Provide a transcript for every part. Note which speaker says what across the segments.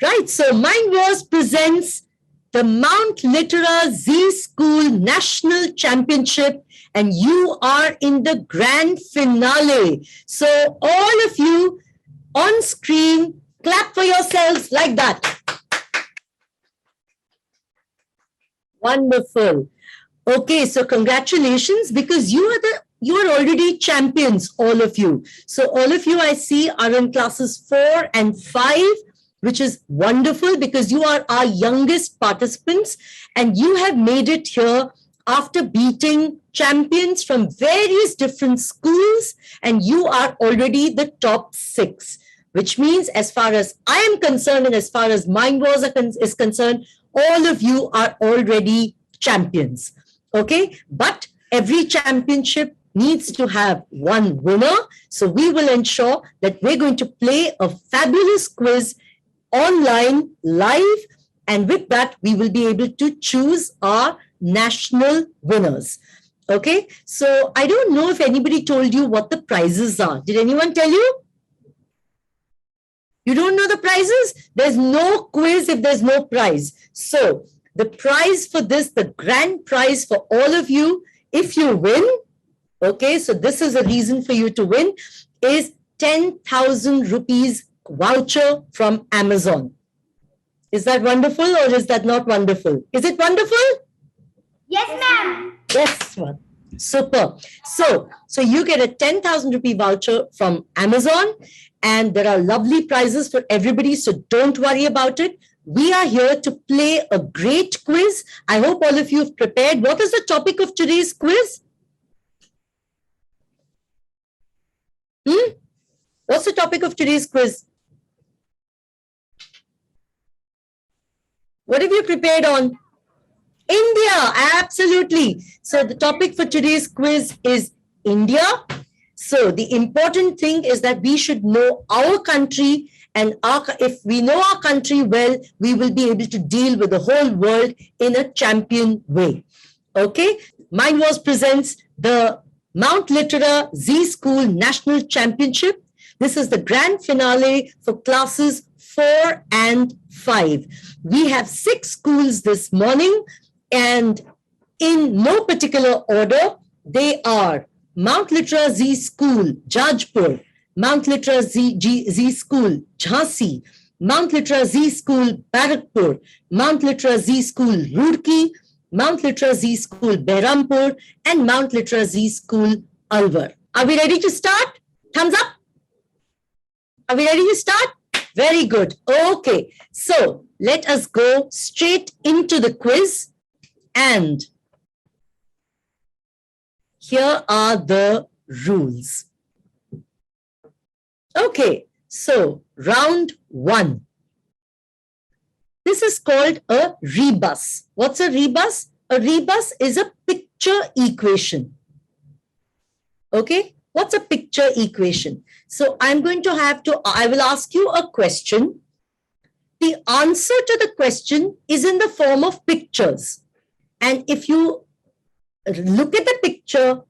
Speaker 1: Right, so Mindwars presents the Mount Litera Z School National Championship, and you are in the grand finale. So all of you on screen, clap for yourselves like that. Wonderful. Okay, so congratulations, because you are already champions, all of you. So all of you I see are in classes 4 and 5, which is wonderful because you are our youngest participants and you have made it here after beating champions from various different schools, and you are already the top 6, which means as far as I am concerned and as far as Mindwars is concerned, all of you are already champions. Okay, but every championship needs to have one winner. So we will ensure that we're going to play a fabulous quiz online live, and with that we will be able to choose our national winners. Okay, so I don't know if anybody told you what the prizes are. Did anyone tell you? You don't know the prizes? There's no quiz if there's no prize. So the prize for this, the grand prize for all of you, if you win, okay, so this is a reason for you to win, is 10,000 rupees voucher from Amazon. Is that wonderful or is that not wonderful? Is it wonderful?
Speaker 2: Yes, ma'am.
Speaker 1: Yes, ma'am. Super. So you get a 10,000 rupee voucher from Amazon, and there are lovely prizes for everybody. So don't worry about it. We are here to play a great quiz. I hope all of you have prepared. What is the topic of today's quiz? What's the topic of today's quiz? What have you prepared on? India, absolutely. So the topic for today's quiz is India. So the important thing is that we should know our country, and if we know our country well, we will be able to deal with the whole world in a champion way. Okay, Mindwars presents the Mount Litera Z School National Championship. This is the grand finale for classes 4 and 5. We have 6 schools this morning, and in no particular order, they are Mount Litera Z School, Jajpur, Mount Litera Z School, Jhansi, Mount Litera Z School, Barakpur, Mount Litera Z School, Roorkee, Mount Litera Z School, Behrampur, and Mount Litera Z School, Alwar. Are we ready to start? Thumbs up. Are we ready to start? Very good. Okay, so let us go straight into the quiz. And here are the rules. Okay, so round 1. This is called a rebus. What's a rebus? A rebus is a picture equation. Okay, what's a picture equation? So I will ask you a question. The answer to the question is in the form of pictures. And if you look at the picture,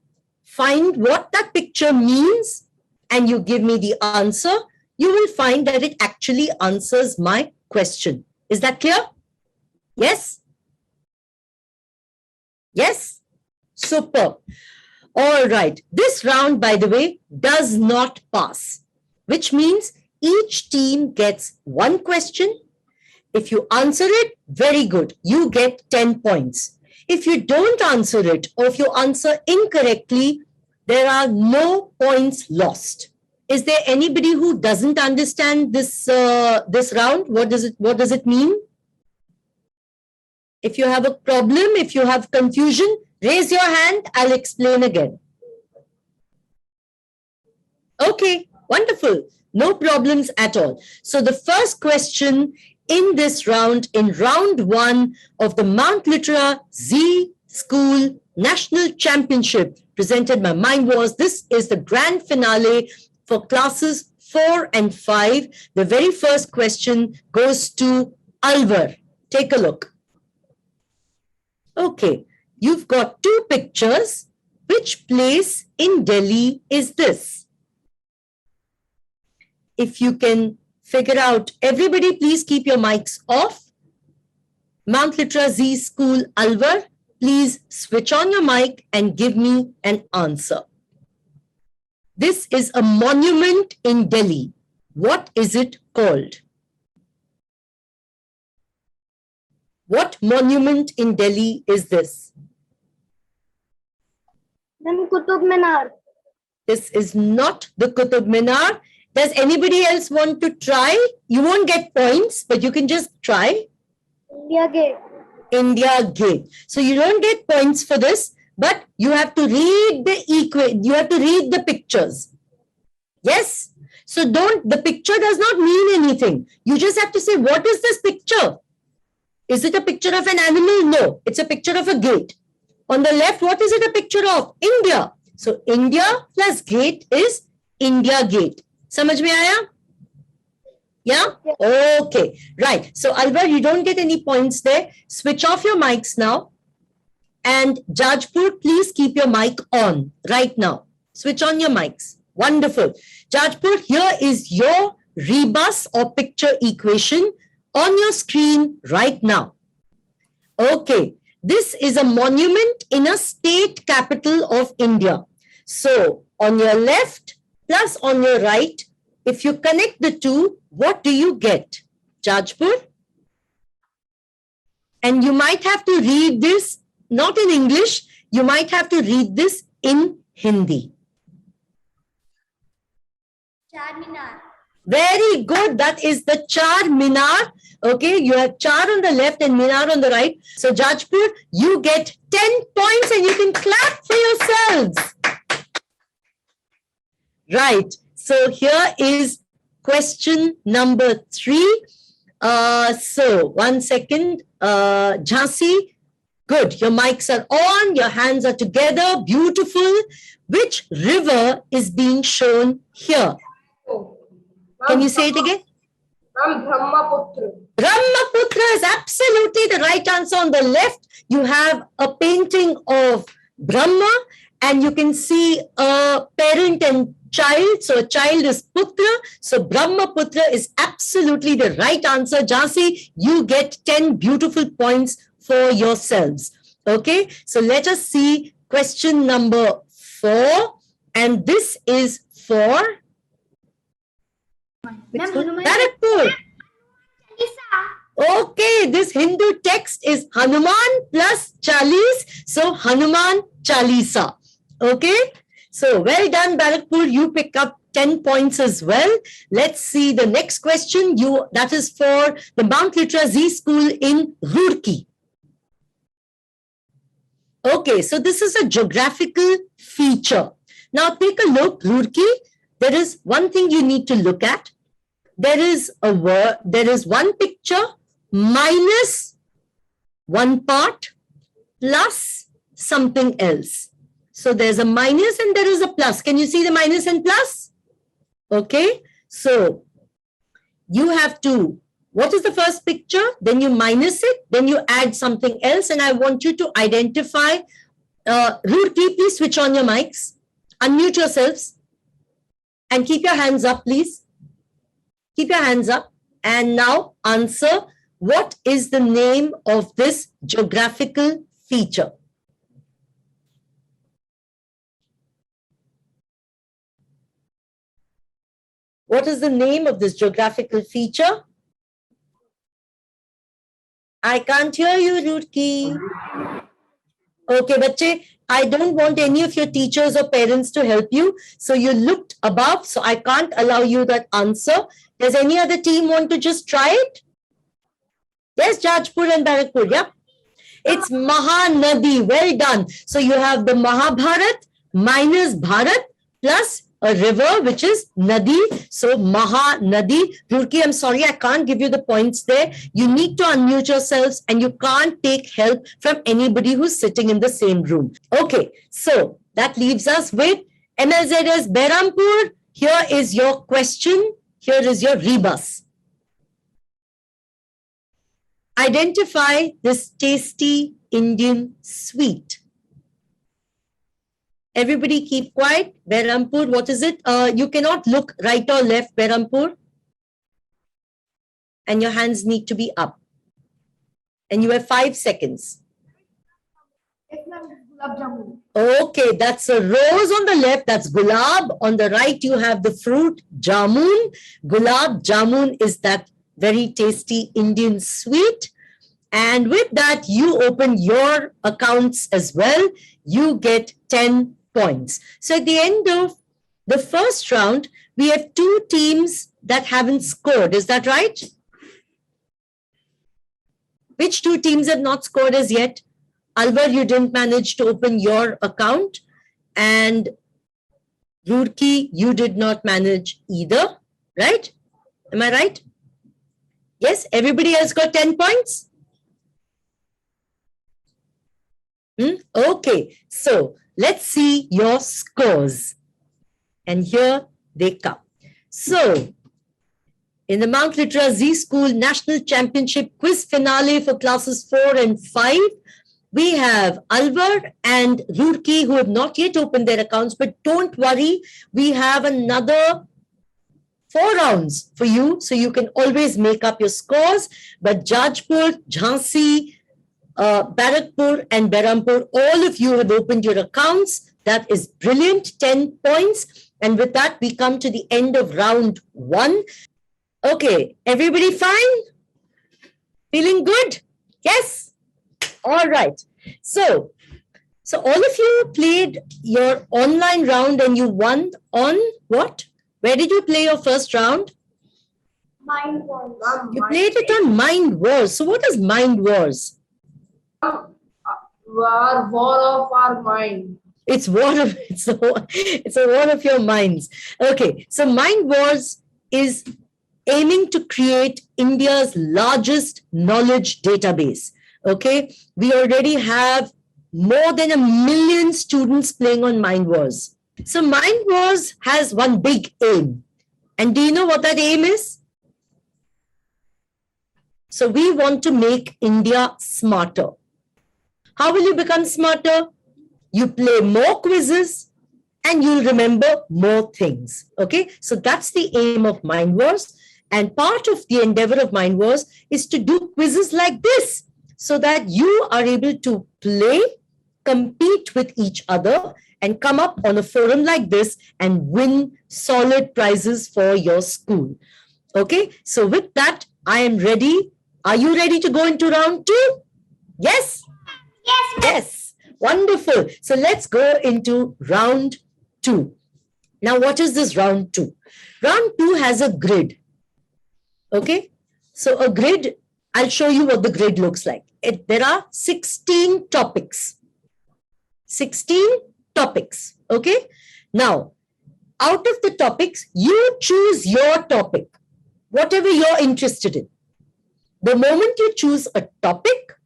Speaker 1: find what that picture means, and you give me the answer, you will find that it actually answers my question. Is that clear? Yes? Yes? Super. All right. This round, by the way, does not pass, which means each team gets 1 question. If you answer it, very good. You get 10 points. If you don't answer it, or if you answer incorrectly, there are no points lost. Is there anybody who doesn't understand this round? What does it mean? If you have a problem, if you have confusion, raise your hand. I'll explain again. Okay, wonderful. No problems at all. So the first question in this round, in round 1 of the Mount Litera Z School National Championship presented by Mindwars. This is the grand finale for classes 4 and 5. The very first question goes to Alwar. Take a look. Okay, you've got 2 pictures. Which place in Delhi is this? If you can figure out. Everybody, please keep your mics off. Mount Litra Z School, Alwar, please switch on your mic and give me an answer. This is a monument in Delhi. What is it called? What monument in Delhi is this?
Speaker 2: Ma'am, Qutub Minar.
Speaker 1: This is not the Qutub Minar. Does anybody else want to try? You won't get points, but you can just try.
Speaker 2: India Gate.
Speaker 1: India Gate. So you don't get points for this, but you have to read you have to read the pictures. Yes? So the picture does not mean anything. You just have to say, what is this picture? Is it a picture of an animal? No, it's a picture of a gate. On the left, what is it a picture of? India. So India plus gate is India Gate. Samajh mein aaya? Yeah? Okay. Right. So Alwar, you don't get any points there. Switch off your mics now. And Jajpur, please keep your mic on right now. Switch on your mics. Wonderful. Jajpur, here is your rebus or picture equation on your screen right now. Okay. This is a monument in a state capital of India. So on your left plus on your right, if you connect the two, what do you get? Jajpur? And you might have to read this, not in English, you might have to read this in Hindi.
Speaker 2: Charminar.
Speaker 1: Very good. That is the Char Minar. Okay, you have Char on the left and Minar on the right. So Jajpur, you get 10 points and you can clap for yourselves. Right. So here is question number 3. So 1 second. Jhansi, good. Your mics are on. Your hands are together. Beautiful. Which river is being shown here? Can you say it again?
Speaker 3: Brahmaputra.
Speaker 1: Brahmaputra is absolutely the right answer. On the left, you have a painting of Brahma and you can see a parent and child. So a child is Putra. So Brahmaputra is absolutely the right answer. Jhansi, you get 10 beautiful points for yourselves. Okay, so let us see question number 4. And this is for Barakpur. Okay, this Hindu text is Hanuman plus Chalis. So Hanuman Chalisa. Okay, so well done, Barakpur. You pick up 10 points as well. Let's see the next question. That is for the Mount Litra Z School in Roorkee. Okay, so this is a geographical feature. Now take a look, Roorkee. There is one thing you need to look at. There is a word, there is one picture minus one part plus something else. So there's a minus and there is a plus. Can you see the minus and plus? Okay, so you have to, what is the first picture? Then you minus it, then you add something else. And I want you to identify, Roorkee, please switch on your mics, unmute yourselves and keep your hands up, please. Keep your hands up and now answer, what is the name of this geographical feature? What is the name of this geographical feature? I can't hear you, Roorkee. Okay, bache, I don't want any of your teachers or parents to help you. So you looked above, so I can't allow you that answer. Does any other team want to just try it? Yes, Jajpur and Barakpur, yeah. It's Mahanadi. Well done. So you have the Mahabharat minus Bharat plus a river, which is Nadi. So Mahanadi. Roorkee, I'm sorry, I can't give you the points there. You need to unmute yourselves and you can't take help from anybody who's sitting in the same room. Okay, so that leaves us with MLZS Behrampur. Here is your question. Here is your rebus. Identify this tasty Indian sweet. Everybody keep quiet. Behrampur, what is it? You cannot look right or left, Behrampur. And your hands need to be up. And you have 5 seconds.
Speaker 3: Gulab jamun.
Speaker 1: Okay, that's a rose on the left. That's gulab. On the right, you have the fruit jamun. Gulab jamun is that very tasty Indian sweet. And with that, you open your accounts as well. You get 10 points. So at the end of the first round, we have 2 teams that haven't scored. Is that right? Which 2 teams have not scored as yet? Alvar, you didn't manage to open your account. And Roorkee, you did not manage either, right? Am I right? Yes, everybody else got 10 points? Okay, so let's see your scores. And here they come. So, in the Mount Litera Z School National Championship Quiz Finale for classes 4 and 5, we have Alvar and Roorkee who have not yet opened their accounts, but don't worry, we have another 4 rounds for you, so you can always make up your scores. But Jajpur, Jhansi, Barakpur and Berhampur, all of you have opened your accounts. That is brilliant, 10 points. And with that, we come to the end of round 1. Okay, everybody fine? Feeling good? Yes? All right. So all of you played your online round and you won on what? Where did you play your first round?
Speaker 2: Mind Wars.
Speaker 1: You played it on Mind Wars. So what is Mind Wars?
Speaker 3: War of our mind.
Speaker 1: It's a war of your minds. Okay, so Mind Wars is aiming to create India's largest knowledge database. Okay, we already have more than 1 million students playing on Mind Wars. So Mind Wars has one big aim. And do you know what that aim is? So we want to make India smarter. How will you become smarter? You play more quizzes and you'll remember more things. Okay, so that's the aim of Mind Wars. And part of the endeavor of Mind Wars is to do quizzes like this so that you are able to play, compete with each other, and come up on a forum like this and win solid prizes for your school. Okay, so with that, I am ready. Are you ready to go into round 2? Yes?
Speaker 2: Yes.
Speaker 1: Yes. Wonderful. So let's go into round 2. Now, what is this round 2? Round 2 has a grid. Okay, so a grid, I'll show you what the grid looks like. There are 16 topics. 16 topics. Okay, now out of the topics, you choose your topic, whatever you're interested in. The moment you choose a topic,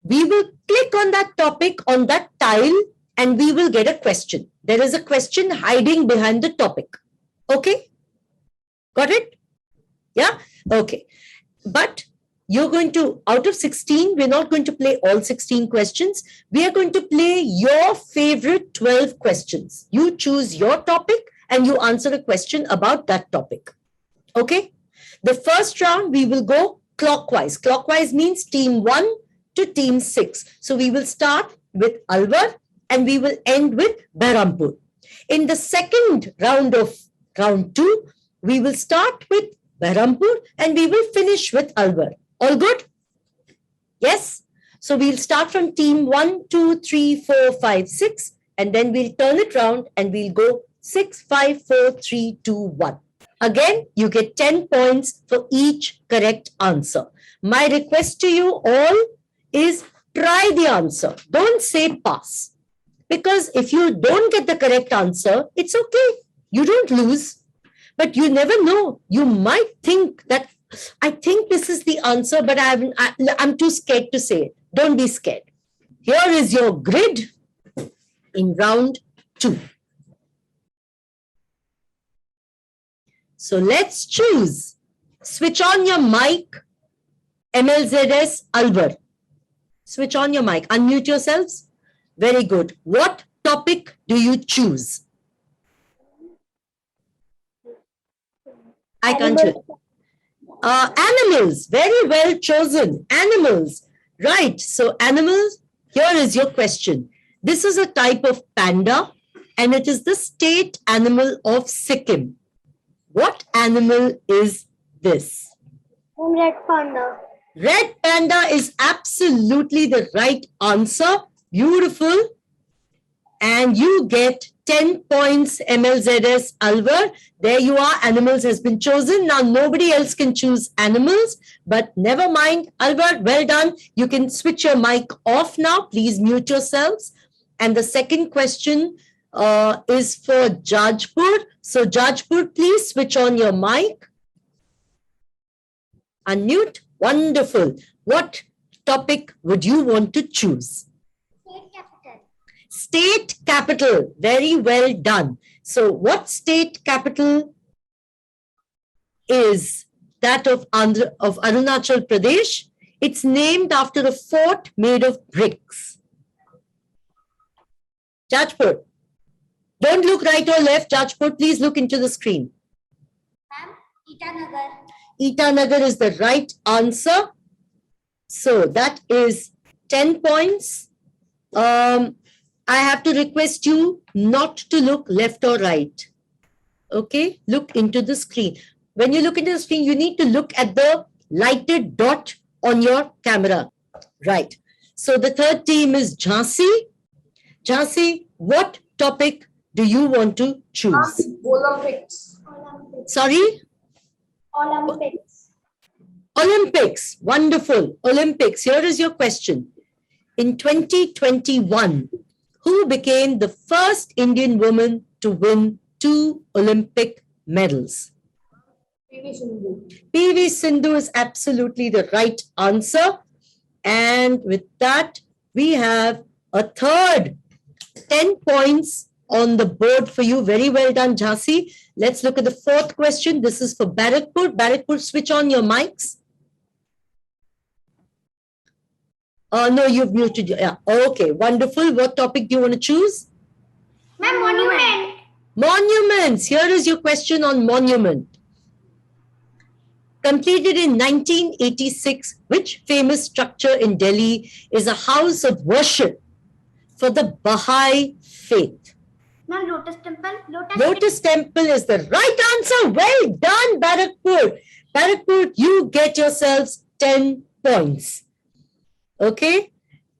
Speaker 1: we will click on that topic on that tile and we will get a question. There is a question hiding behind the topic. Okay, got it? Yeah, okay. But you're going to, out of 16, we're not going to play all 16 questions. We are going to play your favorite 12 questions. You choose your topic and you answer a question about that topic. Okay? The first round, we will go clockwise. Clockwise means team 1 to team 6. So we will start with Alvar and we will end with Berhampur. In the second round of round 2, we will start with Berhampur and we will finish with Alvar. All good? Yes? So we'll start from team 1, 2, 3, 4, 5, 6 and then we'll turn it round and we'll go 6, 5, 4, 3, 2, 1. Again, you get 10 points for each correct answer. My request to you all is try the answer. Don't say pass. Because if you don't get the correct answer, it's okay. You don't lose. But you never know. You might think that, I think this is the answer, but I'm too scared to say it. Don't be scared. Here is your grid in round 2. So let's choose. Switch on your mic, MLZS Alvar. Switch on your mic. Unmute yourselves. Very good. What topic do you choose? I can't hear. Animals, very well chosen. Animals, right. So animals, here is your question. This is a type of panda and it is the state animal of Sikkim. What animal is this?
Speaker 2: Red panda.
Speaker 1: Red panda is absolutely the right answer. Beautiful. And you get 10 points, MLZS Alvar. There you are. Animals has been chosen. Now nobody else can choose animals, but never mind. Alvar, well done. You can switch your mic off now. Please mute yourselves. And the second question is for Jajpur. So Jajpur, please switch on your mic. Unmute. Wonderful. What topic would you want to choose?
Speaker 2: State capital.
Speaker 1: State capital. Very well done. So what state capital is that of Arunachal Pradesh? It's named after a fort made of bricks. Jajpur. Don't look right or left. Jajpur, please look into the screen.
Speaker 2: Ma'am, Itanagar.
Speaker 1: Itanagar is the right answer. So that is 10 points. I have to request you not to look left or right. Okay, look into the screen. When you look into the screen, you need to look at the lighted dot on your camera. Right. So the third team is Jhansi. Jhansi, what topic do you want to choose?
Speaker 3: Olympics.
Speaker 2: Olympics.
Speaker 1: Sorry?
Speaker 2: Olympics.
Speaker 1: Olympics. Wonderful. Olympics. Here is your question. In 2021, who became the first Indian woman to win 2 Olympic medals?
Speaker 3: PV Sindhu.
Speaker 1: PV Sindhu is absolutely the right answer. And with that, we have a third 10 points on the board for you. Very well done, Jhansi. Let's look at the fourth question. This is for Barakpur. Barakpur, switch on your mics. No, you've muted. Yeah. Okay, wonderful. What topic do you want to choose?
Speaker 2: Ma'am, monument.
Speaker 1: Monuments. Here is your question on monument. Completed in 1986, which famous structure in Delhi is a house of worship for the Baha'i faith?
Speaker 2: Ma'am, Lotus Temple.
Speaker 1: Lotus Temple is the right answer. Well done, Barakpur. Barakpur, you get yourselves 10 points. Okay.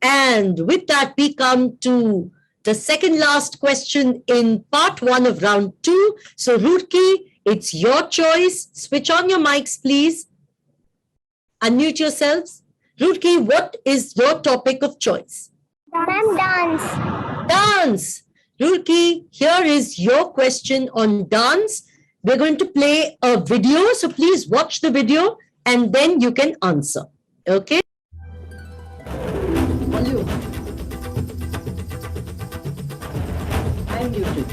Speaker 1: And with that, we come to the second last question in part 1 of round 2. So, Roorkee, it's your choice. Switch on your mics, please. Unmute yourselves. Roorkee, what is your topic of choice?
Speaker 2: Ma'am, dance.
Speaker 1: Dance. Roorkee, here is your question on dance. We're going to play a video, so please watch the video and then you can answer. Okay? Volume. I'm muted.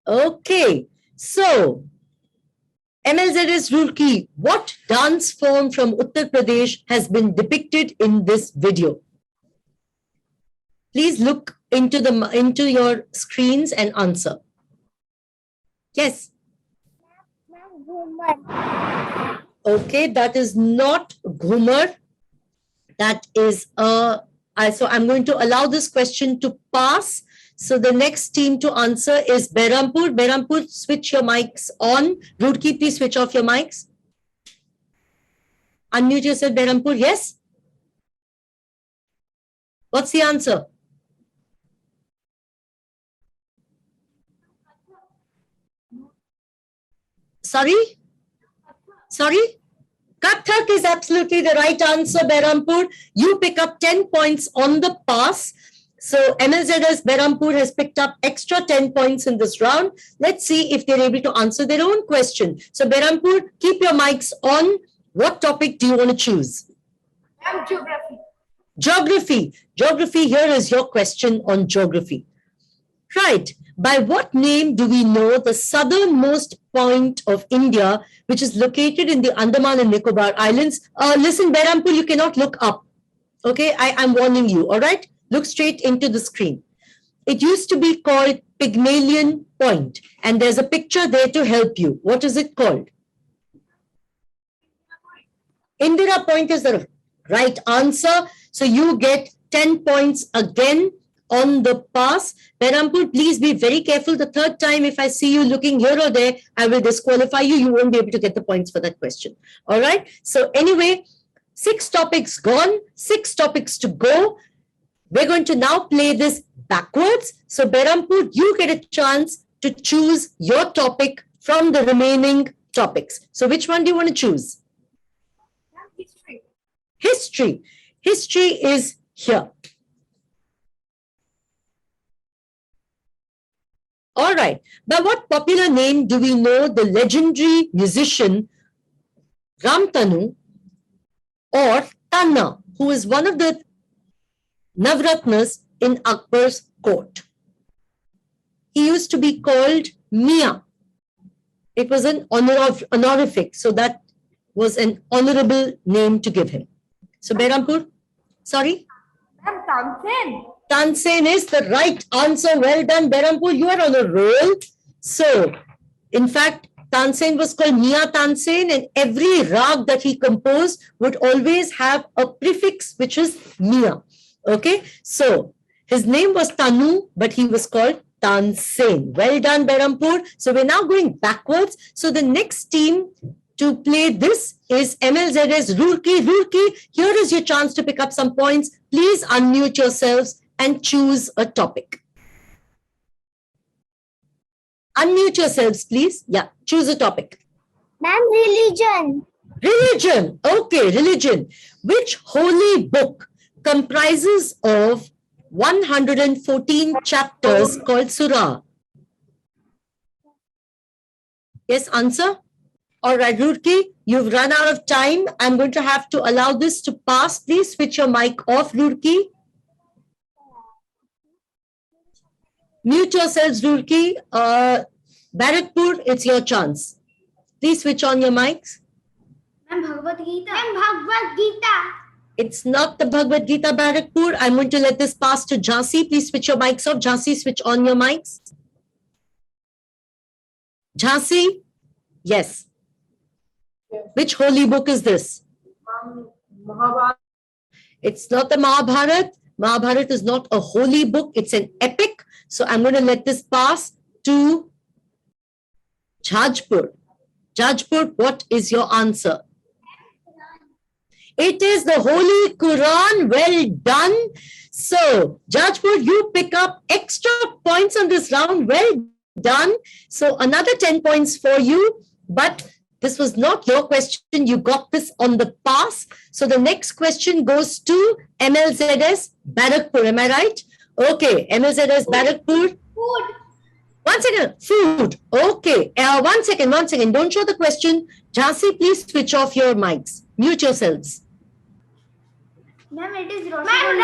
Speaker 1: Okay, so MLZS Roorkee, what dance form from Uttar Pradesh has been depicted in this video? Please look into your screens and answer. Yes.
Speaker 2: Ma'am, Ghumar.
Speaker 1: Okay, that is not Ghumar. That is so I'm going to allow this question to pass. So the next team to answer is Berhampur. Berhampur, switch your mics on. Roorkee, please switch off your mics. Unmute yourself, Berhampur. Yes? What's the answer? Sorry? Sorry? Kathak is absolutely the right answer, Berhampur. You pick up 10 points on the pass. So MLZS Berhampur has picked up extra 10 points in this round. Let's see if they're able to answer their own question. So Berhampur, keep your mics on. What topic do you want to choose?
Speaker 3: Ma'am, geography.
Speaker 1: Geography. Geography, here is your question on geography. Right. By what name do we know the southernmost point of India, which is located in the Andaman and Nicobar Islands? Listen, Berhampur, you cannot look up. Okay, I'm warning you. All right, look straight into the screen. It used to be called Pygmalion Point, and there's a picture there to help you. What is it called? Indira Point is the right answer. So you get 10 points again on the pass. Berhampur, please be very careful. The third time, if I see you looking here or there, I will disqualify you. You won't be able to get the points for that question. All right. So anyway, 6 topics gone, 6 topics to go. We're going to now play this backwards. So Berhampur, you get a chance to choose your topic from the remaining topics. So which one do you want to choose?
Speaker 3: History.
Speaker 1: History. History is here. All right. By what popular name do we know the legendary musician Ramtanu or Tanna, who is one of the Navratnas in Akbar's court? He used to be called Mia. It was an honorific, so that was an honorable name to give him. So Berhampur, sorry?
Speaker 3: Ma'am, Tansen.
Speaker 1: Tansen is the right answer. Well done, Berhampur. You are on a roll. So, in fact, Tansen was called Mia Tansen, and every rag that he composed would always have a prefix which is Mia. Okay, so his name was Tanu, but he was called Tansen. Well done, Berhampur. So we're now going backwards. So the next team to play this is MLZS Roorkee. Roorkee, here is your chance to pick up some points. Please unmute yourselves and choose a topic. Unmute yourselves, please. Yeah, choose a topic.
Speaker 2: Ma'am, religion.
Speaker 1: Religion. Okay, religion. Which holy book comprises of 114 chapters called Surah? Yes, answer? All right, Roorkee, you've run out of time. I'm going to have to allow this to pass. Please switch your mic off, Roorkee. Mute yourselves, Roorkee. Barakpur, it's your chance. Please switch on your mics.
Speaker 2: Ma'am, Bhagavad Gita. Ma'am, Bhagavad Gita.
Speaker 1: It's not the Bhagavad Gita, Barakpur. I'm going to let this pass to Jhansi. Please switch your mics off. Jhansi, switch on your mics. Jhansi? Yes.
Speaker 3: Yes.
Speaker 1: Which holy book is this?
Speaker 3: Mahabharata.
Speaker 1: It's not the Mahabharata. Mahabharata is not a holy book. It's an epic. So I'm going to let this pass to Jajpur. Jajpur, what is your answer? It is the Holy Quran. Well done. So, Jajpur, you pick up extra points on this round. Well done. So, another 10 points for you. But this was not your question. You got this on the pass. So, the next question goes to MLZS Barakpur. Am I right? Okay, MLZS Barakpur.
Speaker 2: Food.
Speaker 1: 1 second. Food. Okay. 1 second. 1 second. Don't show the question. Jhansi, please switch off your mics. Mute yourselves.
Speaker 2: Ma'am, it is Rasgulla. Ma'am,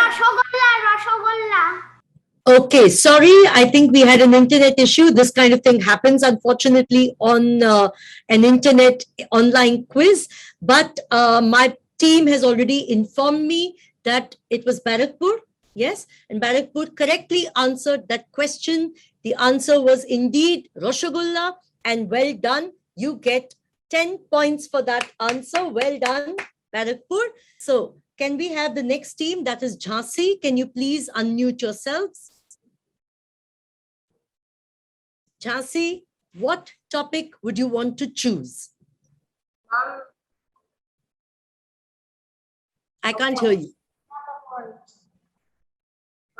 Speaker 2: Rasgulla.
Speaker 1: Okay, sorry. I think we had an internet issue. This kind of thing happens, unfortunately, on an internet online quiz. But my team has already informed me that it was Barakpur. Yes, and Barakpur correctly answered that question. The answer was indeed Rasgulla, and well done. You get 10 points for that answer. Well done, Barakpur. So, can we have the next team? That is Jhansi. Can you please unmute yourselves? Jhansi, what topic would you want to choose? I can't hear you.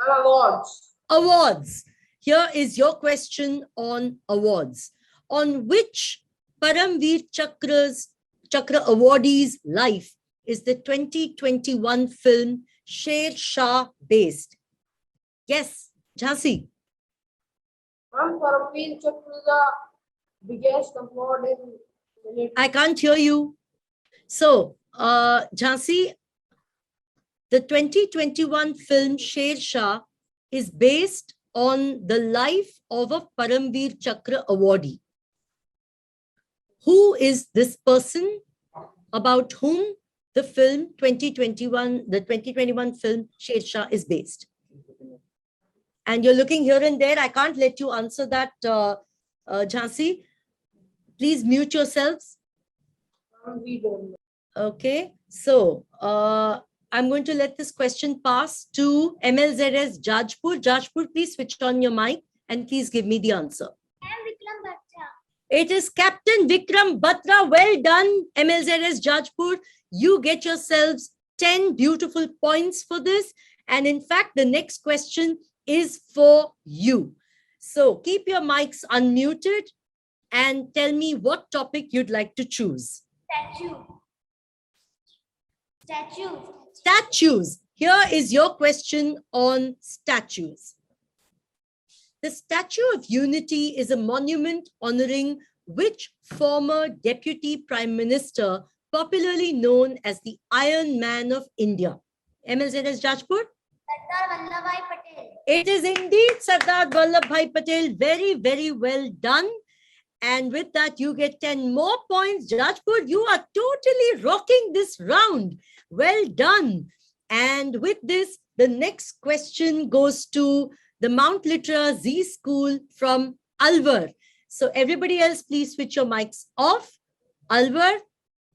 Speaker 3: Awards.
Speaker 1: Awards. Here is your question on awards. On which Paramveer Chakra awardee's life is the 2021 film Sher Shah based? Yes, Jhansi.
Speaker 3: Ma'am, Paramveer Chakra is the biggest award in military.
Speaker 1: I can't hear you. So, Jhansi, the 2021 film Sher Shah is based on the life of a Paramveer Chakra awardee. Who is this person about whom the film 2021, the 2021 film Shershaah is based? And you're looking here and there. I can't let you answer that, Jhansi. Please mute yourselves.
Speaker 3: We don't know.
Speaker 1: Okay, so I'm going to let this question pass to MLZS Jajpur. Jajpur, please switch on your mic and please give me the answer.
Speaker 2: M. Vikram Batra.
Speaker 1: It is Captain Vikram Batra. Well done, MLZS Jajpur. You get yourselves 10 beautiful points for this. And in fact, the next question is for you. So keep your mics unmuted and tell me what topic you'd like to choose.
Speaker 2: Statue. Statue.
Speaker 1: Statues. Here is your question on statues. The Statue of Unity is a monument honoring which former Deputy Prime Minister, popularly known as the Iron Man of India? MLZS Jajpur?
Speaker 2: Sardar Vallabhbhai Patel.
Speaker 1: It is indeed Sardar Vallabhbhai Patel. Very, very well done. And with that, you get 10 more points. Jajpur, you are totally rocking this round. Well done. And with this, the next question goes to the Mount Litera Z School from Alwar. So everybody else, please switch your mics off. Alwar,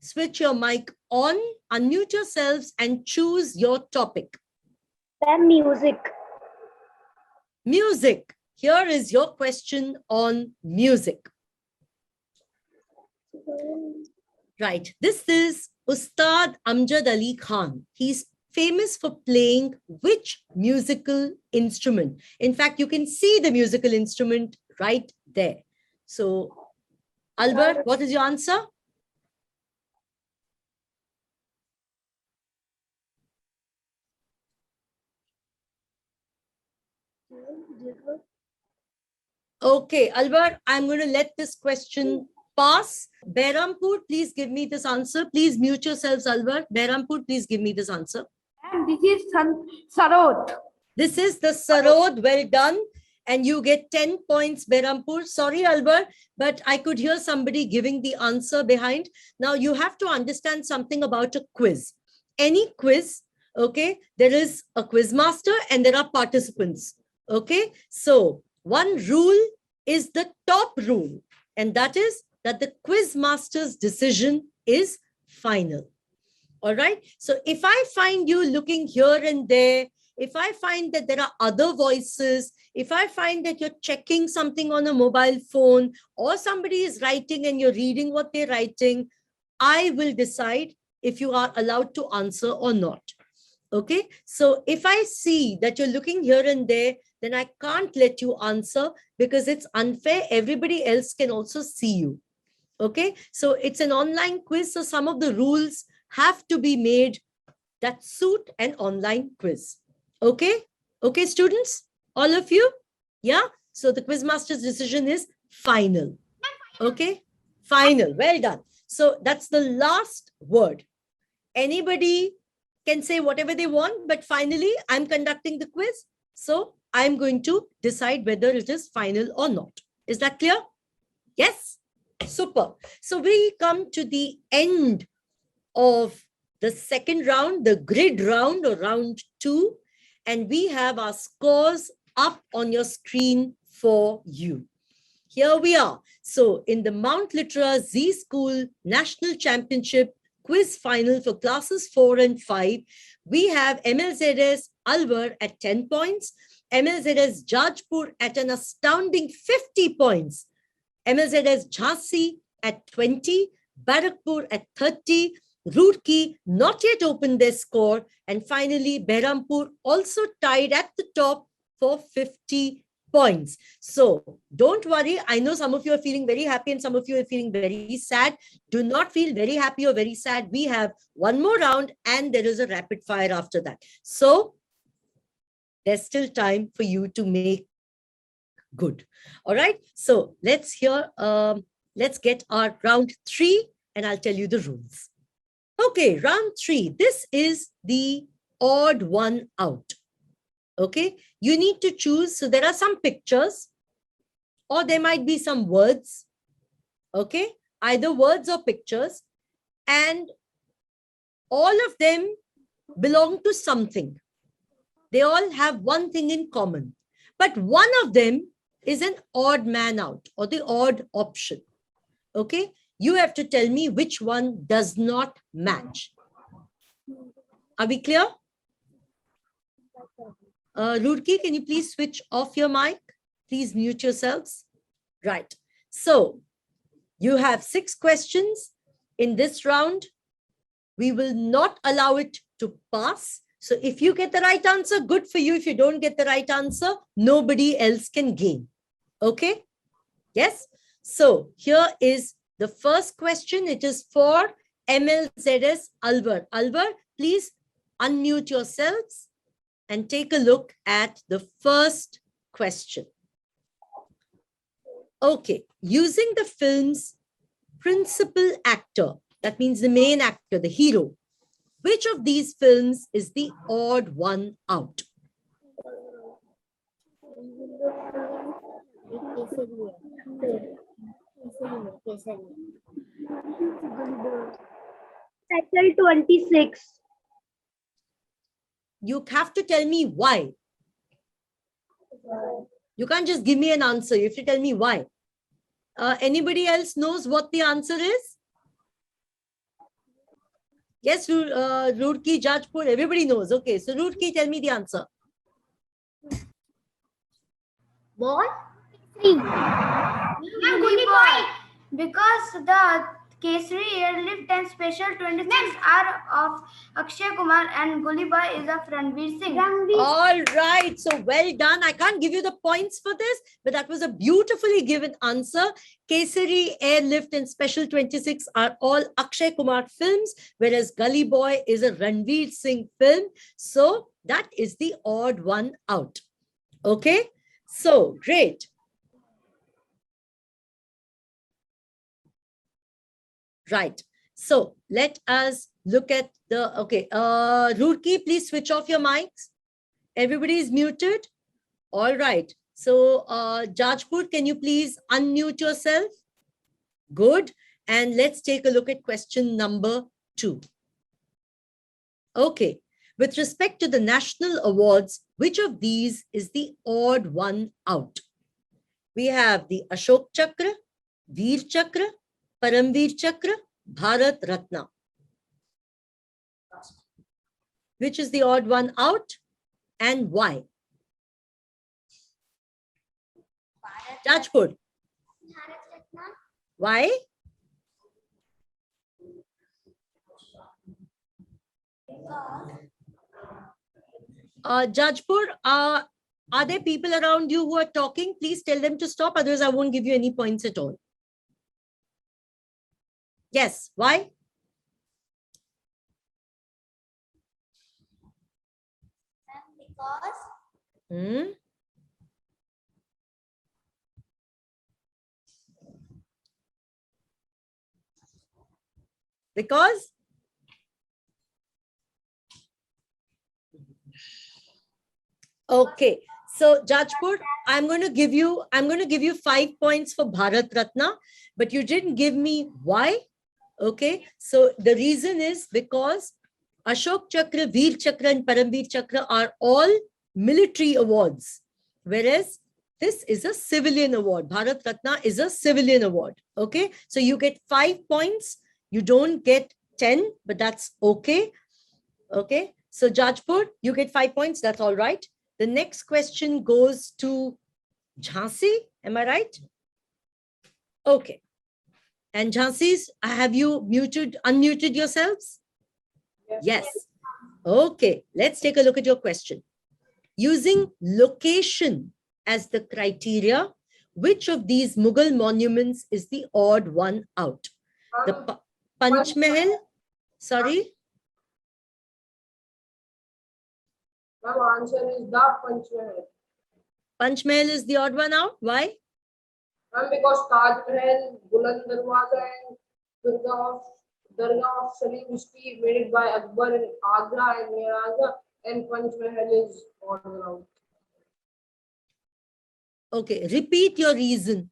Speaker 1: switch your mic on, unmute yourselves and choose your topic.
Speaker 2: Music.
Speaker 1: Music. Here is your question on music. Right. This is Ustad Amjad Ali Khan. He's famous for playing which musical instrument? In fact, you can see the musical instrument right there. So, Albert, what is your answer? Okay, Albert, I'm going to let this question pass. Behrampur, please give me this answer. Please mute yourselves, Albert. Behrampur, please give me this answer.
Speaker 3: And this is Sarod.
Speaker 1: This is the Sarod. Well done. And you get 10 points, Behrampur. Sorry, Albert, but I could hear somebody giving the answer behind. Now, you have to understand something about a quiz. Any quiz, okay, there is a quiz master and there are participants. Okay, so one rule is the top rule, and that is that the quiz master's decision is final. All right. So if I find you looking here and there, if I find that there are other voices, if I find that you're checking something on a mobile phone or somebody is writing and you're reading what they're writing, I will decide if you are allowed to answer or not. Okay. So if I see that you're looking here and there, then I can't let you answer because it's unfair. Everybody else can also see you. Okay. So it's an online quiz. So some of the rules have to be made that suit an online quiz. Okay. Okay, students, all of you. Yeah. So the quizmaster's decision is final. Okay. Final. Well done. So that's the last word. Anybody can say whatever they want, but finally I'm conducting the quiz. So I'm going to decide whether it is final or not. Is that clear? Yes. Super. So we come to the end of the second round, the grid round or round 2. And we have our scores up on your screen for you. Here we are. So in the Mount Litera Z School National Championship Quiz Final for classes 4 and 5, we have MLZS Alwar at 10 points, MLZS Jajpur at an astounding 50 points, MLZS Jhansi at 20, Barakpur at 30, Roorkee not yet opened their score, and finally Behrampur also tied at the top for 50 points. So don't worry. I know some of you are feeling very happy and some of you are feeling very sad. Do not feel very happy or very sad. We have one more round and there is a rapid fire after that. So there's still time for you to make good. All right. So let's get our round 3 and I'll tell you the rules. Okay, round 3. This is the odd one out. Okay, you need to choose. So there are some pictures, or there might be some words. Okay, either words or pictures, and all of them belong to something. They all have one thing in common, but one of them is an odd man out or the odd option. Okay, you have to tell me which one does not match. Are we clear? Rurki, can you please switch off your mic? Please mute yourselves. Right. So you have 6 questions in this round. We will not allow it to pass. So if you get the right answer, good for you. If you don't get the right answer, nobody else can gain. Okay? Yes? So here is the first question. It is for MLZS Alvar. Alvar, please unmute yourselves and take a look at the first question. Okay, using the film's principal actor, that means the main actor, the hero, which of these films is the odd one out?
Speaker 2: Special 26.
Speaker 1: You have to tell me why. You can't just give me an answer. You have to tell me why. Anybody else knows what the answer is? Yes, Roorkee, Jajpur, everybody knows. Okay, so Roorkee, tell me the answer.
Speaker 2: Boy? Gully Boy. Because the Kesari Airlift and Special 26 are of Akshay Kumar and Gully Boy is of Ranveer Singh.
Speaker 1: All right, so well done. I can't give you the points for this, but that was a beautifully given answer. Kesari, Airlift, and Special 26 are all Akshay Kumar films, whereas Gully Boy is a Ranveer Singh film. So that is the odd one out. Okay, so great. Right. So let us look at the, okay, Roorkee, please switch off your mics. Everybody is muted. All right. So Jajpur, can you please unmute yourself? Good. And let's take a look at question number 2. Okay. With respect to the national awards, which of these is the odd one out? We have the Ashok Chakra, Veer Chakra, Paramveer Chakra, Bharat Ratna. Which is the odd one out and why? Jajpur. Why? Jajpur, are there people around you who are talking? Please tell them to stop, otherwise I won't give you any points at all. Yes, why? Because because okay, so Jajpur, I'm going to give you 5 points for Bharat Ratna, but you didn't give me why. Okay, so the reason is because Ashok Chakra, Veer Chakra, and Paramveer Chakra are all military awards, whereas this is a civilian award. Bharat Ratna is a civilian award. Okay, so you get 5 points. You don't get 10, but that's okay. Okay, so Jajpur, you get 5 points. That's all right. The next question goes to Jhansi. Am I right? Okay. And Jhansi's, have you unmuted yourselves? Yes. Okay, let's take a look at your question. Using location as the criteria, which of these Mughal monuments is the odd one out? The Panch Mahal, sorry?
Speaker 3: The answer is the Panch Mahal.
Speaker 1: Panch Mahal is the odd one out. Why?
Speaker 3: Because Taj Mahal, Buland Darwaza, and Dargah of Salim Mishti made it by Akbar in Agra and Miraza, and Panch Mahal is odd one out.
Speaker 1: Okay, repeat your reason.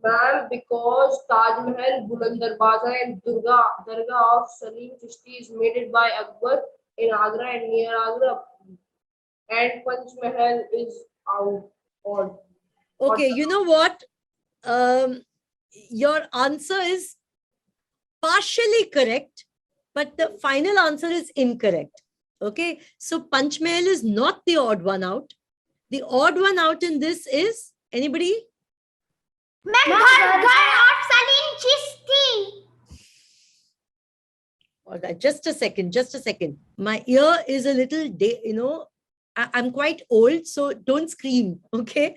Speaker 3: Ma'am, because Taj Mahal, Buland Darwaza and Dargah of Salim Chishti is made by Akbar in Agra and near Agra, and Panch Mahal is out odd.
Speaker 1: Okay, you know what? Your answer is partially correct, but the final answer is incorrect. Okay, so Panch Mahal is not the odd one out. The odd one out in this is anybody?
Speaker 2: Dargah of Salim Chishti.
Speaker 1: All right, just a second, just a second. My ear is a little, I'm quite old, so don't scream, okay?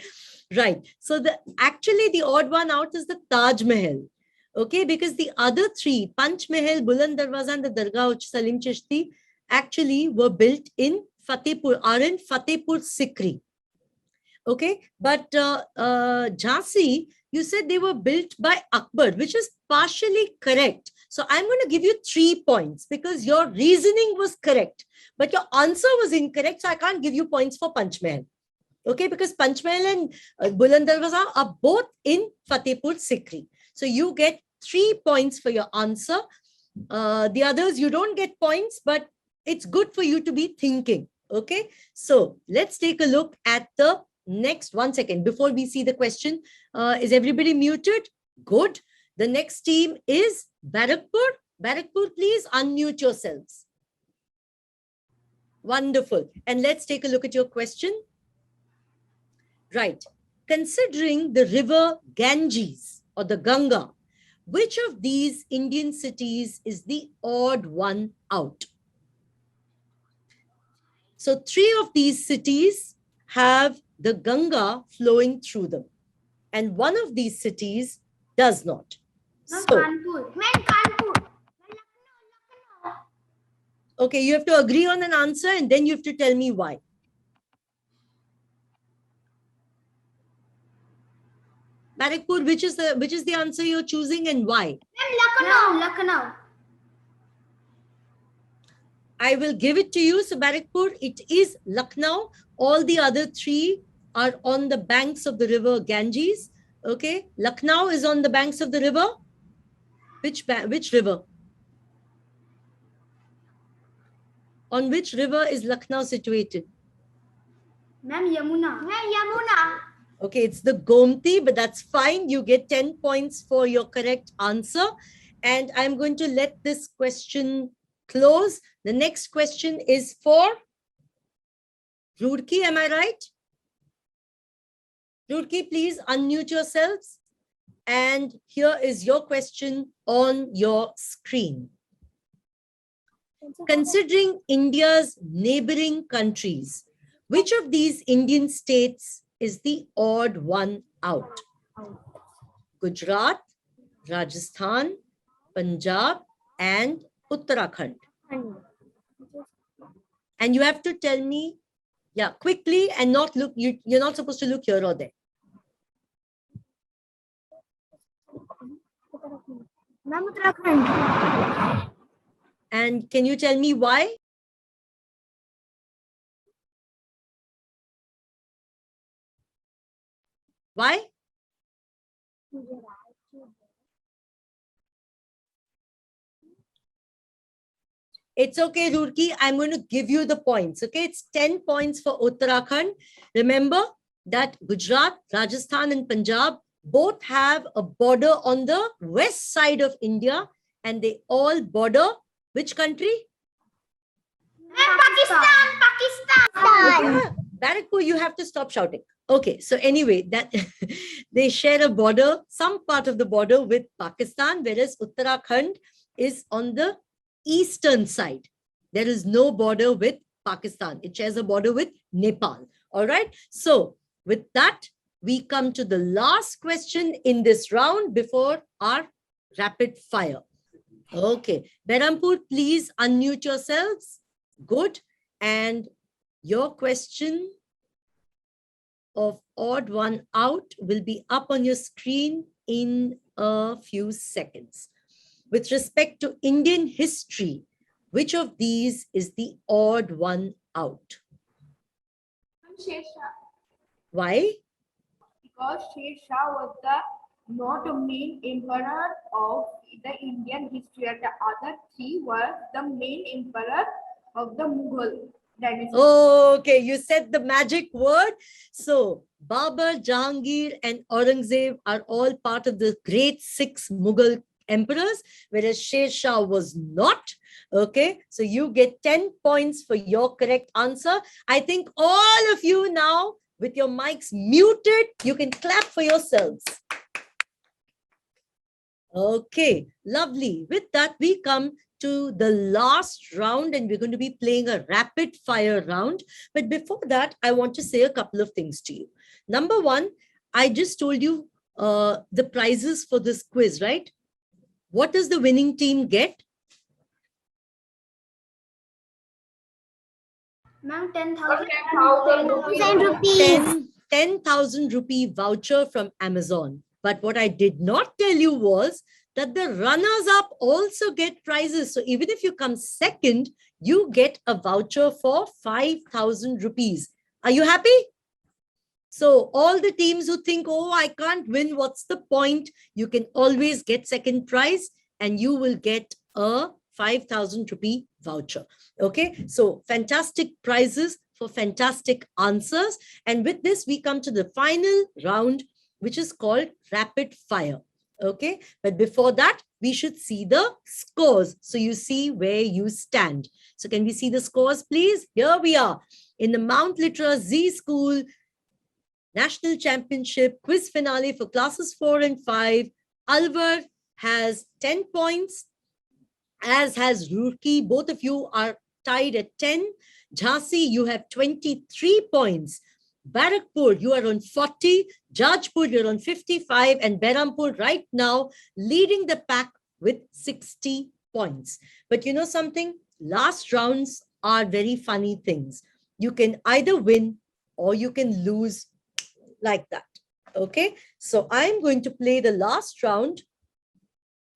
Speaker 1: Right. So actually the odd one out is the Taj Mahal, okay? Because the other three, Panch Mahal, Buland Darwaza, and the Dargah of Salim Chishti, actually were built in Fatehpur, are in Fatehpur Sikri. Okay, but Jhansi, you said they were built by Akbar, which is partially correct. So I'm going to give you 3 points because your reasoning was correct, but your answer was incorrect. So I can't give you points for Panch Mahal. Okay, because Panch Mahal and Buland Darwaza are both in Fatehpur Sikri. So you get 3 points for your answer. The others, you don't get points, but it's good for you to be thinking. Okay, so let's take a look at the next. 1 second before we see the question. Is everybody muted? Good. The next team is Barakpur. Barakpur, please unmute yourselves. Wonderful. And let's take a look at your question. Right. Considering the river Ganges or the Ganga, which of these Indian cities is the odd one out? So 3 of these cities have the Ganga flowing through them, and 1 of these cities does not. So,
Speaker 2: Kanpur. Kanpur.
Speaker 1: okay, you have to agree on an answer and then you have to tell me why. Barakpur, which is the answer you're choosing and why?
Speaker 2: Lucknow.
Speaker 1: I will give it to you. So Barakpur, it is Lucknow. All the other 3 are on the banks of the river Ganges. Okay, Lucknow is on the banks of the river. Which river? On which river is Lucknow situated?
Speaker 2: Ma'am, Yamuna.
Speaker 1: Okay, it's the Gomti, but that's fine. You get 10 points for your correct answer. And I'm going to let this question close. The next question is for Roorkee, am I right? Roorkee, please unmute yourselves. And here is your question on your screen. Considering India's neighboring countries, which of these Indian states is the odd one out? Gujarat, Rajasthan, Punjab, and Uttarakhand. And you have to tell me, yeah, quickly and not look, you're not supposed to look here or there.
Speaker 2: Ma'am, Uttarakhand.
Speaker 1: And can you tell me why? Why? It's okay, Roorkee. I'm going to give you the points. Okay, it's 10 points for Uttarakhand. Remember that Gujarat, Rajasthan, and Punjab both have a border on the west side of India, and they all border which country?
Speaker 2: Pakistan.
Speaker 1: Barakpur, you have to stop shouting. Okay, so anyway, that they share a border, some part of the border with Pakistan, whereas Uttarakhand is on the eastern side. There is no border with Pakistan. It shares a border with Nepal. All right. So with that, we come to the last question in this round before our rapid fire. Okay. Berhampur, please unmute yourselves. Good. And your question of odd one out will be up on your screen in a few seconds. With respect to Indian history, which of these is the odd one out? Why?
Speaker 4: because Sher Shah was not the main emperor of the Indian history, and the other three were the main emperor of the Mughal dynasty.
Speaker 1: Okay, you said the magic word. So Babur, Jahangir, and Aurangzeb are all part of the great six Mughal emperors, whereas Sher Shah was not. Okay, so you get 10 points for your correct answer. I think all of you now, with your mics muted, you can clap for yourselves. Okay, lovely. With that, we come to the last round, and we're going to be playing a rapid fire round. But before that, I want to say a couple of things to you. Number one, I just told you the prizes for this quiz, right? What does the winning team get?
Speaker 2: Ma'am, 10,000.
Speaker 3: 10,000 rupees.
Speaker 1: 10,000 rupee voucher from Amazon. But what I did not tell you was that the runners-up also get prizes. So even if you come second, you get a voucher for 5,000 rupees. Are you happy? So all the teams who think, oh, I can't win, what's the point? You can always get second prize and you will get a 5,000 rupee voucher. Okay, so fantastic prizes for fantastic answers. And with this, we come to the final round, which is called rapid fire. Okay, but before that, we should see the scores. So you see where you stand. So can we see the scores, please? Here we are in the Mount Litera Z School National Championship quiz finale for classes 4 and 5. Alvar has 10 points, as has Roorkee. Both of you are tied at 10. Jhansi, you have 23 points. Barakpur, you are on 40. Jajpur, you're on 55. And Berhampur right now leading the pack with 60 points. But you know something? Last rounds are very funny things. You can either win or you can lose like that. Okay, so I'm going to play the last round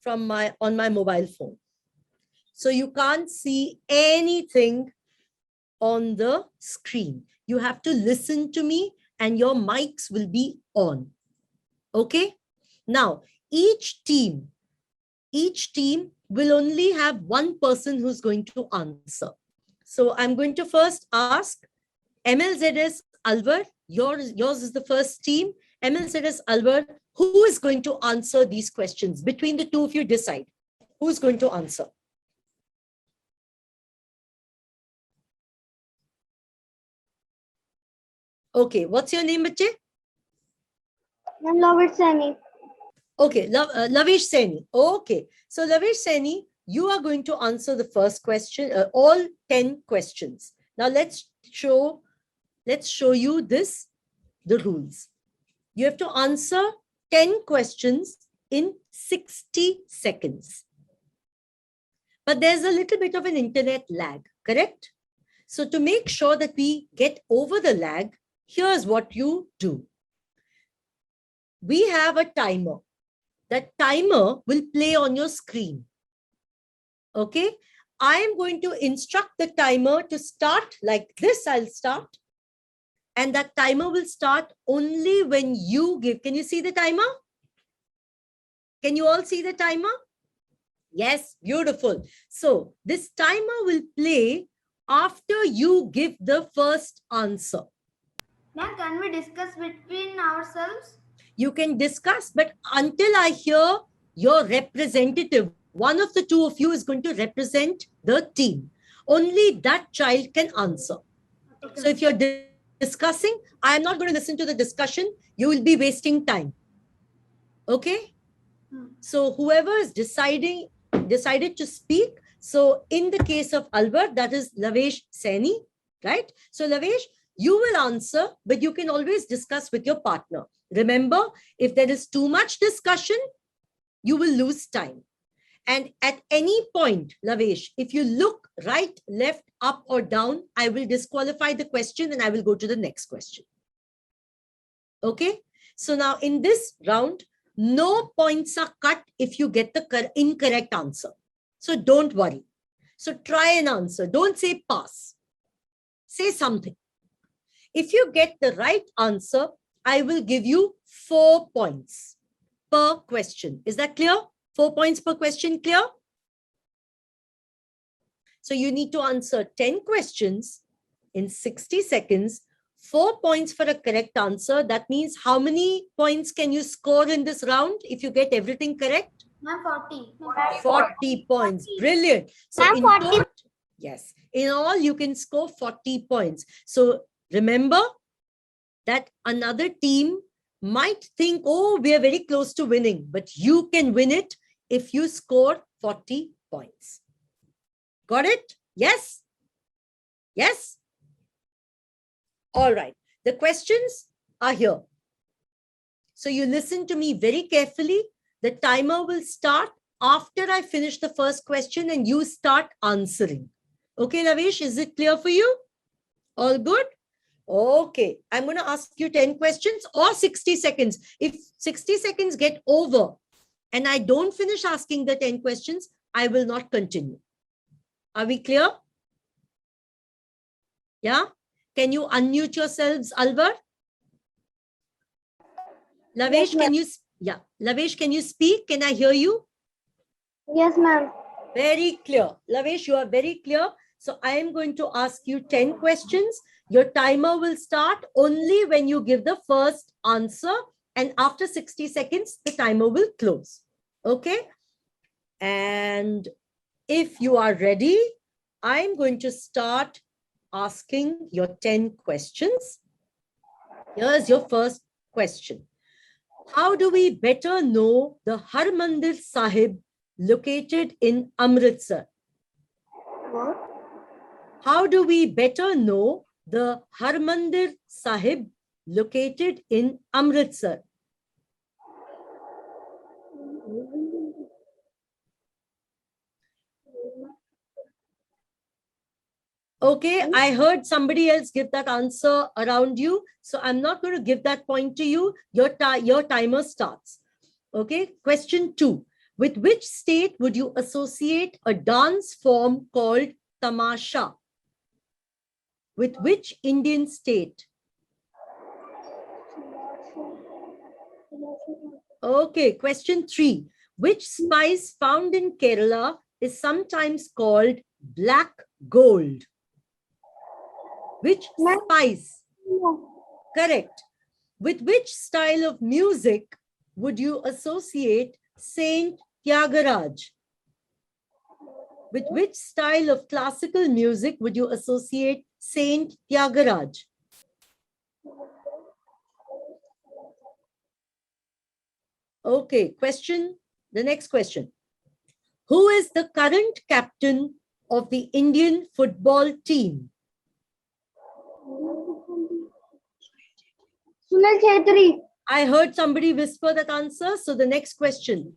Speaker 1: from on my mobile phone. So you can't see anything on the screen. You have to listen to me and your mics will be on. Okay, now each team will only have one person who's going to answer. So I'm going to first ask MLZS Alvar. Yours is the first team. MLZS Alvar, who is going to answer these questions? Between the two of you, decide. Who's going to answer? Okay, what's your name, bache?
Speaker 2: Lavish Saini.
Speaker 1: Okay, Lavish Saini. Okay, so Lavish Saini, you are going to answer the first question, all 10 questions. Now let's show you the rules. You have to answer 10 questions in 60 seconds. But there's a little bit of an internet lag, correct? So to make sure that we get over the lag, here's what you do. We have a timer. That timer will play on your screen. Okay? I am going to instruct the timer to start like this. I'll start. And that timer will start only when you give. Can you see the timer? Can you all see the timer? Yes, beautiful. So this timer will play after you give the first answer.
Speaker 2: Ma'am, can we discuss between ourselves?
Speaker 1: You can discuss, but until I hear your representative, one of the two of you is going to represent the team. Only that child can answer. Okay. So if you're discussing, I'm not going to listen to the discussion. You will be wasting time. Okay? So whoever is decided to speak. So in the case of Alvar, that is Lavesh Saini, right? So Lavesh, you will answer, but you can always discuss with your partner. Remember, if there is too much discussion, you will lose time. And at any point, Lavesh, if you look right, left, up or down, I will disqualify the question and I will go to the next question. Okay? So now in this round, no points are cut if you get the incorrect answer. So don't worry. So try and answer. Don't say pass. Say something. If you get the right answer, I will give you 4 points per question. Is that clear? 4 points per question, clear? So you need to answer 10 questions in 60 seconds, 4 points for a correct answer. That means how many points can you score in this round if you get everything correct?
Speaker 2: Ma'am, 40.
Speaker 1: 40 points. Brilliant. So
Speaker 2: Ma'am,
Speaker 1: in
Speaker 2: 40.
Speaker 1: total, yes, in all you can score 40 points. So remember that another team might think, oh, we are very close to winning, but you can win it if you score 40 points. Got it? Yes? Yes? All right. The questions are here. So you listen to me very carefully. The timer will start after I finish the first question and you start answering. Okay, Lavesh, is it clear for you? All good? Okay, I'm going to ask you 10 questions or 60 seconds. If 60 seconds get over and I don't finish asking the 10 questions, I will not continue. Are we clear? Yeah? Can you unmute yourselves, Alvar? Lavesh,
Speaker 2: Yes,
Speaker 1: can you? Yeah, Lavesh, can you speak? Can I hear you?
Speaker 2: Yes, ma'am.
Speaker 1: Very clear. Lavesh, you are very clear. So I am going to ask you 10 questions. Your timer will start only when you give the first answer. And after 60 seconds, the timer will close. Okay? And if you are ready, I'm going to start asking your 10 questions. Here's your first question. How do we better know the Harmandir Sahib located in Amritsar?
Speaker 2: What?
Speaker 1: How do we better know the Harmandir Sahib located in Amritsar? Okay, I heard somebody else give that answer around you. So I'm not going to give that point to you. Your timer starts. Okay, question 2. With which state would you associate a dance form called tamasha? With which Indian state? Okay, question 3. Which spice found in Kerala is sometimes called black gold? Which spice? Correct. With which style of music would you associate Saint Tyagaraj? With which style of classical music would you associate Saint Tyagaraj? Okay, the next question. Who is the current captain of the Indian football team?
Speaker 2: Sunil Chhetri.
Speaker 1: I heard somebody whisper that answer. So the next question.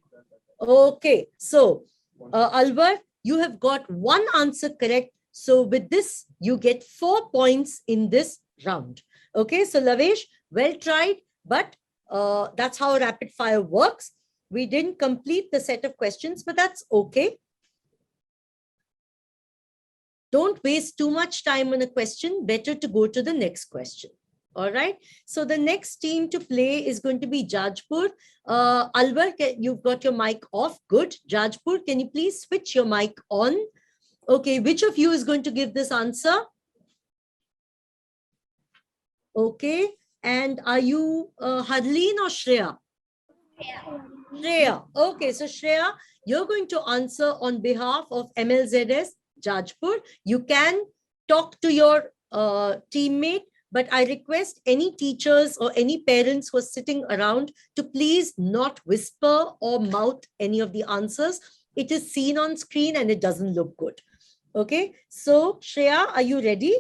Speaker 1: Okay, so Alvar, you have got one answer correct. So with this, you get 4 points in this round. Okay, so Lavesh, well tried, but that's how rapid fire works. We didn't complete the set of questions, but that's okay. Don't waste too much time on a question. Better to go to the next question. All right. So the next team to play is going to be Jajpur. Alvar, you've got your mic off. Good. Jajpur, can you please switch your mic on? Okay. Which of you is going to give this answer? Okay. And are you Harleen or Shreya? Shreya. Okay. So Shreya, you're going to answer on behalf of MLZS Jajpur. You can talk to your teammate, but I request any teachers or any parents who are sitting around to please not whisper or mouth any of the answers. It is seen on screen and it doesn't look good. Okay, so Shreya, are you ready?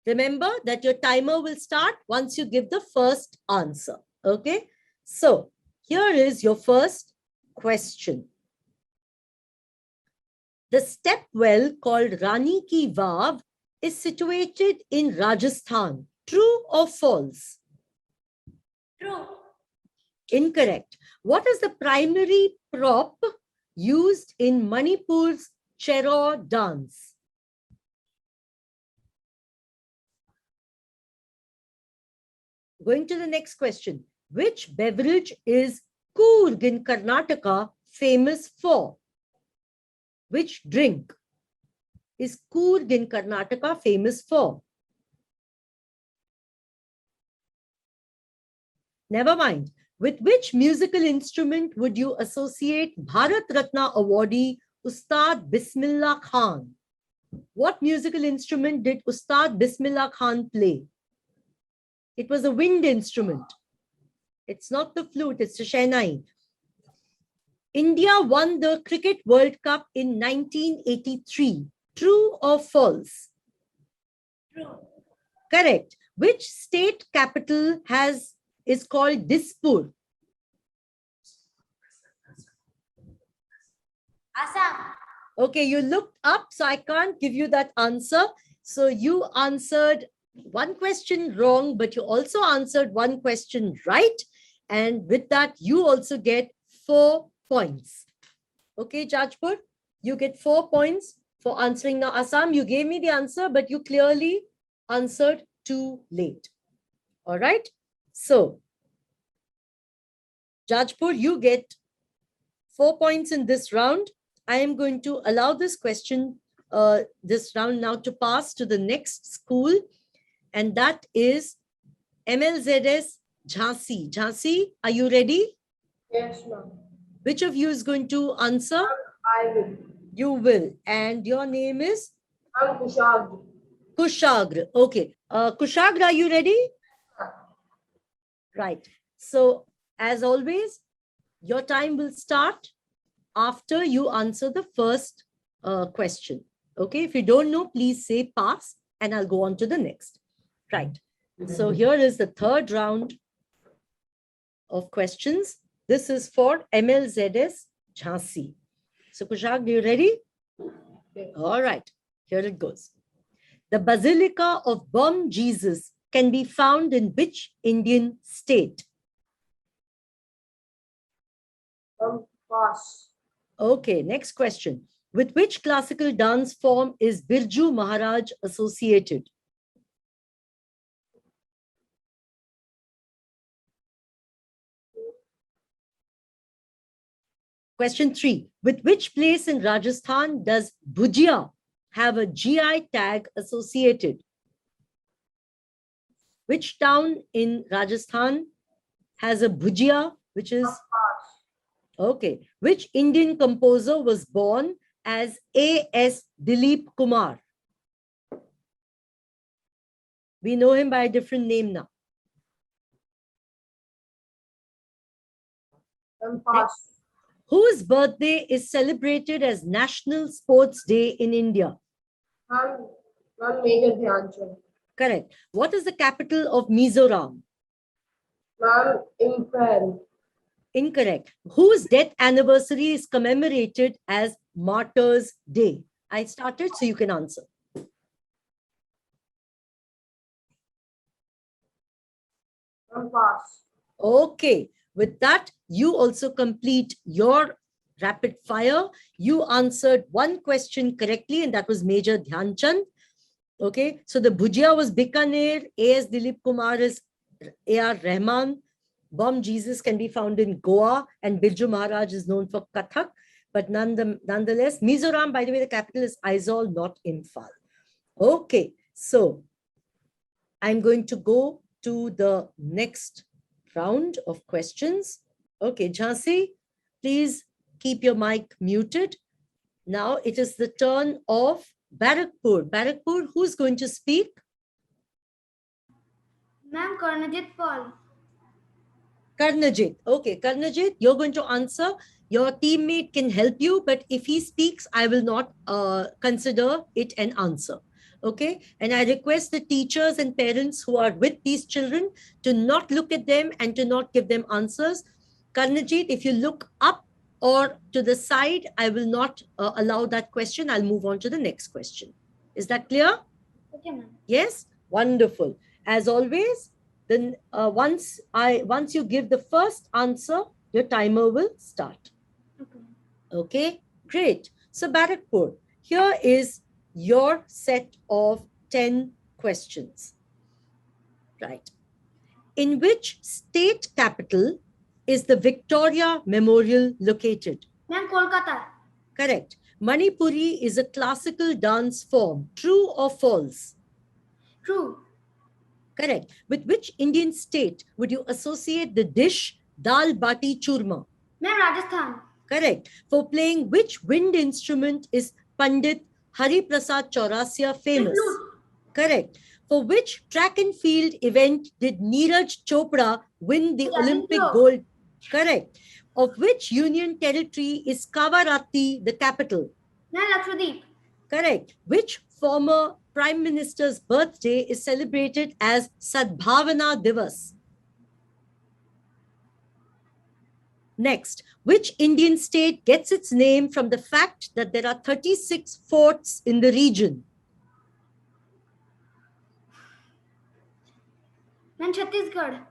Speaker 1: Remember that your timer will start once you give the first answer. Okay, so here is your first question. The step well called Rani Ki Vav is situated in Rajasthan. True or false?
Speaker 2: True.
Speaker 1: Incorrect. What is the primary prop used in Manipur's Chero dance? Going to the next question. Which beverage is Coorg in Karnataka famous for? Which drink is Coorg in Karnataka famous for? Never mind. With which musical instrument would you associate Bharat Ratna awardee Ustad Bismillah Khan? What musical instrument did Ustad Bismillah Khan play? It was a wind instrument. It's not the flute, it's the shehnai. India won the Cricket World Cup in 1983. True or false?
Speaker 2: True.
Speaker 1: Correct. Which state capital is called Dispur?
Speaker 2: Assam.
Speaker 1: Okay, you looked up, so I can't give you that answer. So you answered one question wrong, but you also answered one question right. And with that, you also get 4 points. Okay, Jajpur, you get 4 points for answering. Now, Assam, you gave me the answer, but you clearly answered too late. All right. So, Jajpur, you get 4 points in this round. I am going to allow this question, this round now to pass to the next school, and that is MLZS Jhansi. Jhansi, are you ready?
Speaker 3: Yes, ma'am.
Speaker 1: Which of you is going to answer?
Speaker 3: I will.
Speaker 1: You will. And your name is?
Speaker 3: I'm Kushag.
Speaker 1: Kushagra. Okay. Kushagra, are you ready? Right. So, as always, your time will start after you answer the first question. Okay. If you don't know, please say pass and I'll go on to the next. Right. So here is the third round of questions. This is for MLZS Jhansi. So Kushag, are you ready?
Speaker 3: Yes.
Speaker 1: All right. Here it goes. The Basilica of Bom Jesus can be found in which Indian state?
Speaker 3: Pass.
Speaker 1: Okay, next question. With which classical dance form is Birju Maharaj associated? Question 3. With which place in Rajasthan does Bhujia have a GI tag associated? Which town in Rajasthan has a Bhujia, which is... Okay. Which Indian composer was born as A.S. Dilip Kumar? We know him by a different name now.
Speaker 3: Pass.
Speaker 1: Whose birthday is celebrated as National Sports Day in India?
Speaker 3: I'm Major Dhyan Chand.
Speaker 1: Correct. What is the capital of Mizoram?
Speaker 3: Ma'am, Imphal.
Speaker 1: Incorrect. Whose death anniversary is commemorated as Martyrs' Day? I started, so you can answer.
Speaker 3: Pass.
Speaker 1: Okay. With that, you also complete your rapid fire. You answered one question correctly, and that was Major Dhyan Chand. Okay. So the Bhujia was Bikaner, A.S. Dilip Kumar is A.R. Rahman. Bom Jesus can be found in Goa, and Birju Maharaj is known for Kathak. But nonetheless, Mizoram, by the way, the capital is Aizawl, not Imphal. Okay. So I'm going to go to the next round of questions. Okay, Jhansi, please keep your mic muted. Now it is the turn of Barakpur. Barakpur, who's going to speak?
Speaker 2: Ma'am, Karnajit Paul.
Speaker 1: Karnajit. Okay, Karnajit, you're going to answer. Your teammate can help you, but if he speaks, I will not consider it an answer. Okay, and I request the teachers and parents who are with these children to not look at them and to not give them answers. Karnajit, if you look up or to the side, I will not allow that question. I'll move on to the next question. Is that clear?
Speaker 2: Okay, ma'am.
Speaker 1: Yes, wonderful. As always, then once you give the first answer, your timer will start.
Speaker 2: Okay.
Speaker 1: Okay, great. So Barakpur, here is your set of 10 questions. Right. In which state capital is the Victoria Memorial located?
Speaker 2: Ma'am, Kolkata.
Speaker 1: Correct. Manipuri is a classical dance form. True or false?
Speaker 2: True.
Speaker 1: Correct. With which Indian state would you associate the dish dal bati churma?
Speaker 2: Ma'am, Rajasthan.
Speaker 1: Correct. For playing which wind instrument is Pandit Hari Prasad Chaurasia famous?
Speaker 2: Flute.
Speaker 1: Correct. For which track and field event did Neeraj Chopra win the
Speaker 2: Javelin
Speaker 1: Olympic
Speaker 2: throw.
Speaker 1: gold? Correct. Of which union territory is Kavaratti the capital?
Speaker 2: Ma'am, Lakshadweep.
Speaker 1: Correct. Which former Prime Minister's birthday is celebrated as Sadbhavana Divas? Next, which Indian state gets its name from the fact that there are 36 forts in the region?
Speaker 2: Ma'am, Chhattisgarh.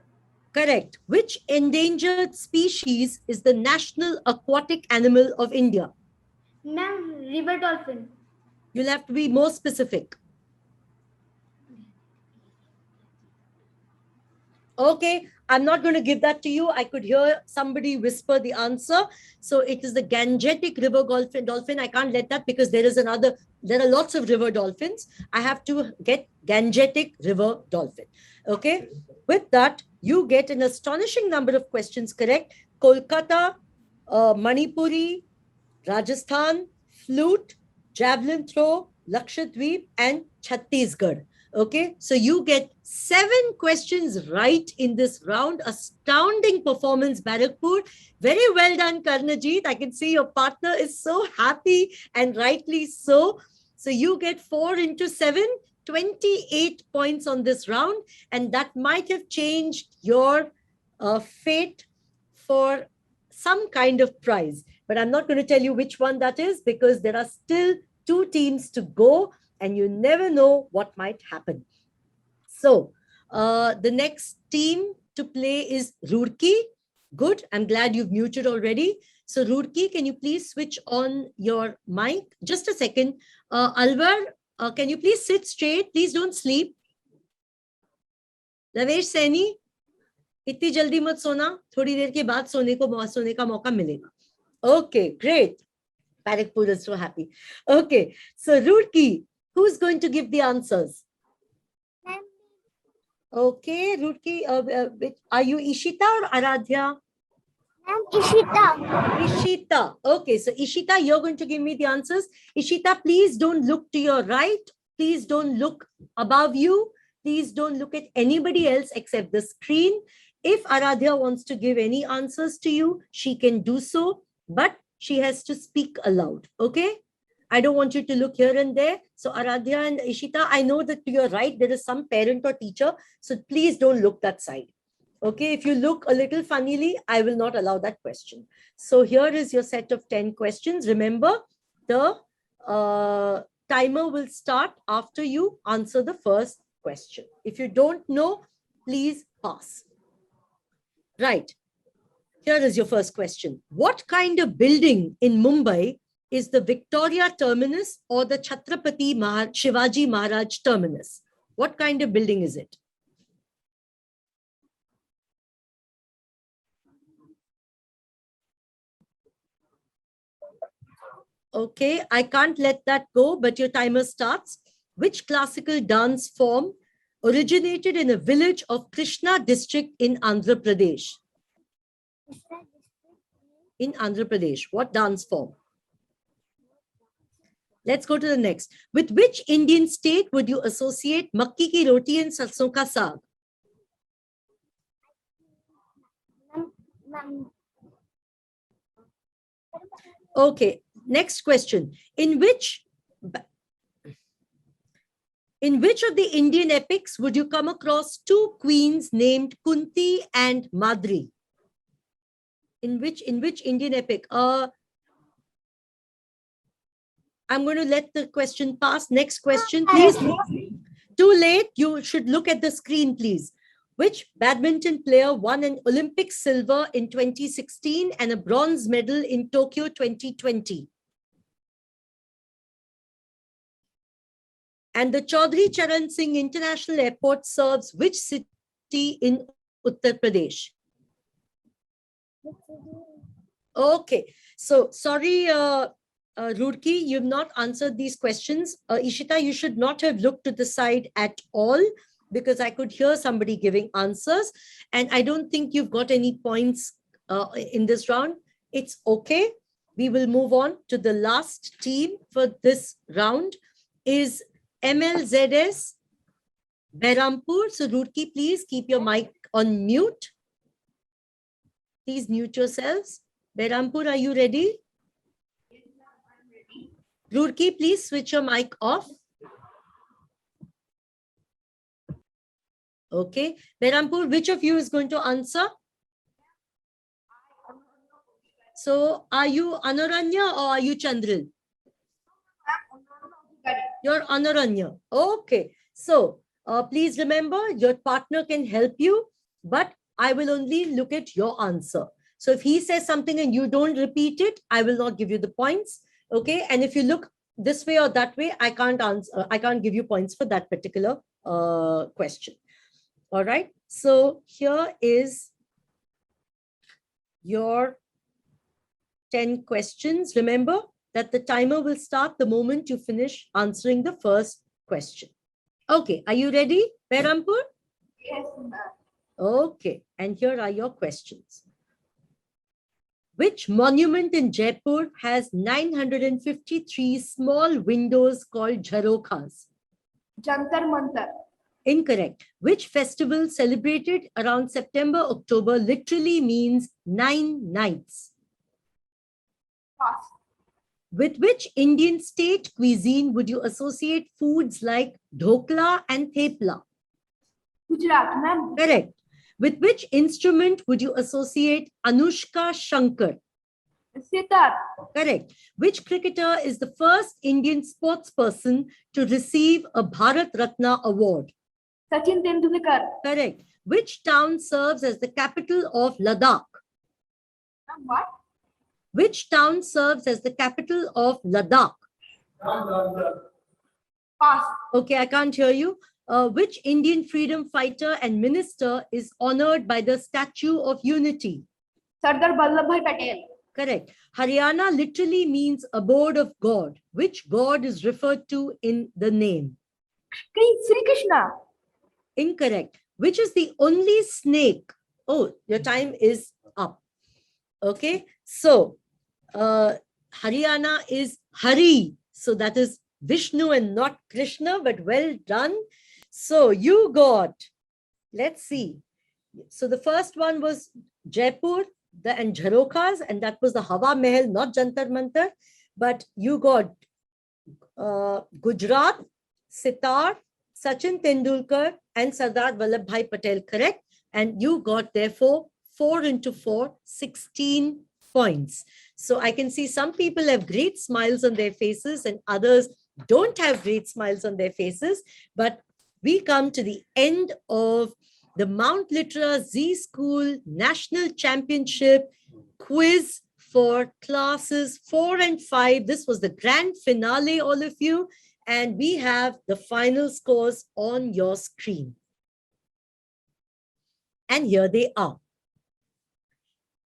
Speaker 1: Correct. Which endangered species is the national aquatic animal of India?
Speaker 2: Ma'am, river dolphin.
Speaker 1: You'll have to be more specific. Okay, I'm not going to give that to you. I could hear somebody whisper the answer. So it is the Gangetic river dolphin. I can't let that because there are lots of river dolphins. I have to get Gangetic river dolphin. Okay, with that, you get an astonishing number of questions correct. Kolkata, Manipuri, Rajasthan, flute, javelin throw, Lakshadweep, and Chhattisgarh. Okay, so you get 7 questions right in this round. Astounding performance, Barakpur. Very well done, Karnajit. I can see your partner is so happy, and rightly so. So you get 4 into 7, 28 points on this round, and that might have changed your fate for some kind of prize. But I'm not going to tell you which one that is because there are still 2 teams to go and you never know what might happen. So the next team to play is Roorkee. Good. I'm glad you've muted already. So Roorkee, can you please switch on your mic? Just a second. Alvar, can you please sit straight? Please don't sleep. Lavesh Saini, इतनी जल्दी मत सोना. थोड़ी देर के बाद सोने का मौका मिलेगा. Okay, great. Barakpur is so happy. Okay, so Roorkee, who's going to give the answers? Okay, Roorkee, are you Ishita or Aradhya?
Speaker 2: Ma'am, Ishita.
Speaker 1: Ishita. Okay, so Ishita, you're going to give me the answers. Ishita, please don't look to your right. Please don't look above you. Please don't look at anybody else except the screen. If Aradhya wants to give any answers to you, she can do so, but she has to speak aloud. Okay? I don't want you to look here and there. So Aradhya and Ishita, I know that to your right, there is some parent or teacher. So please don't look that side. Okay, if you look a little funnily, I will not allow that question. So here is your set of 10 questions. Remember, the timer will start after you answer the first question. If you don't know, please pass. Right. Here is your first question. What kind of building in Mumbai is the Victoria Terminus or the Chhatrapati Shivaji Maharaj Terminus? What kind of building is it? Okay, I can't let that go, but your timer starts. Which classical dance form originated in a village of Krishna district in Andhra Pradesh? In Andhra Pradesh, what dance form? Let's go to the next. With which Indian state would you associate makki ki roti and sarson ka saag? Okay, next question. In which of the Indian epics would you come across 2 queens named Kunti and Madri? In which Indian epic? I'm going to let the question pass. Next question, please. Too late. You should look at the screen, please. Which badminton player won an Olympic silver in 2016 and a bronze medal in Tokyo 2020? And the Chaudhry Charan Singh International Airport serves which city in Uttar Pradesh? Okay, so sorry, Roorkee, you've not answered these questions. Ishita, you should not have looked to the side at all because I could hear somebody giving answers, and I don't think you've got any points in this round. It's okay. We will move on to the last team for this round is MLZS Behrampur. So Roorkee, please keep your mic on mute. Please mute yourselves. Behrampur, are you ready? Roorkee, please switch your mic off. Okay. Behrampur, which of you is going to answer? So are you Anuranya or are you Chandril? You're Anuranya. Okay. So please remember your partner can help you, but I will only look at your answer. So if he says something and you don't repeat it, I will not give you the points. Okay. And if you look this way or that way, I can't answer. I can't give you points for that particular question. All right. So here is your 10 questions. Remember that the timer will start the moment you finish answering the first question. Okay. Are you ready, Behrampur?
Speaker 4: Yes, ma'am.
Speaker 1: Okay. And here are your questions. Which monument in Jaipur has 953 small windows called jharokhas?
Speaker 4: Jantar Mantar.
Speaker 1: Incorrect. Which festival celebrated around September, October literally means 9 nights?
Speaker 4: Pass.
Speaker 1: With which Indian state cuisine would you associate foods like dhokla and thepla?
Speaker 4: Gujarat, ma'am.
Speaker 1: Correct. With which instrument would you associate Anushka Shankar?
Speaker 4: Sitar.
Speaker 1: Correct. Which cricketer is the first Indian sports person to receive a Bharat Ratna award?
Speaker 4: Sachin Tendulkar.
Speaker 1: Correct. Which town serves as the capital of Ladakh?
Speaker 4: Ma'am, what?
Speaker 1: Which town serves as the capital of Ladakh?
Speaker 4: Pass.
Speaker 1: Okay, I can't hear you. Which Indian freedom fighter and minister is honored by the Statue of Unity?
Speaker 4: Sardar Vallabhbhai Patel.
Speaker 1: Correct. Haryana literally means abode of God. Which God is referred to in the name?
Speaker 4: Sri Krishna.
Speaker 1: Incorrect. Which is the only snake? Oh, your time is up. Okay. So, Haryana is Hari. So that is Vishnu and not Krishna, but well done. So you got, let's see. So the first one was Jaipur and Jharokhas, and that was the Hawa Mahal, not Jantar Mantar. But you got Gujarat, Sitar, Sachin Tendulkar, and Sardar Vallabhbhai Patel, correct? And you got, therefore, 4 into 4, 16 points. So I can see some people have great smiles on their faces and others don't have great smiles on their faces. But we come to the end of the Mount Litera Z School National Championship quiz for classes 4 and 5. This was the grand finale, all of you. And we have the final scores on your screen. And here they are.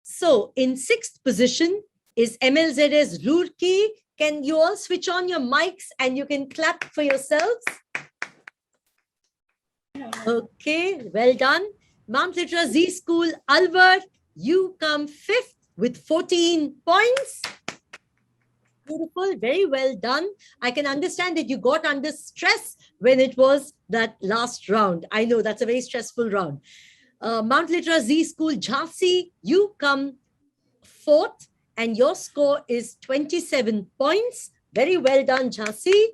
Speaker 1: So in 6th position is MLZS Roorkee. Can you all switch on your mics and you can clap for yourselves? Okay, well done. Mount Litera Z School Alwar, you come 5th with 14 points. Beautiful, very well done. I can understand that you got under stress when it was that last round. I know that's a very stressful round. Mount Litera Z School Jhansi, you come 4th and your score is 27 points. Very well done, Jhansi.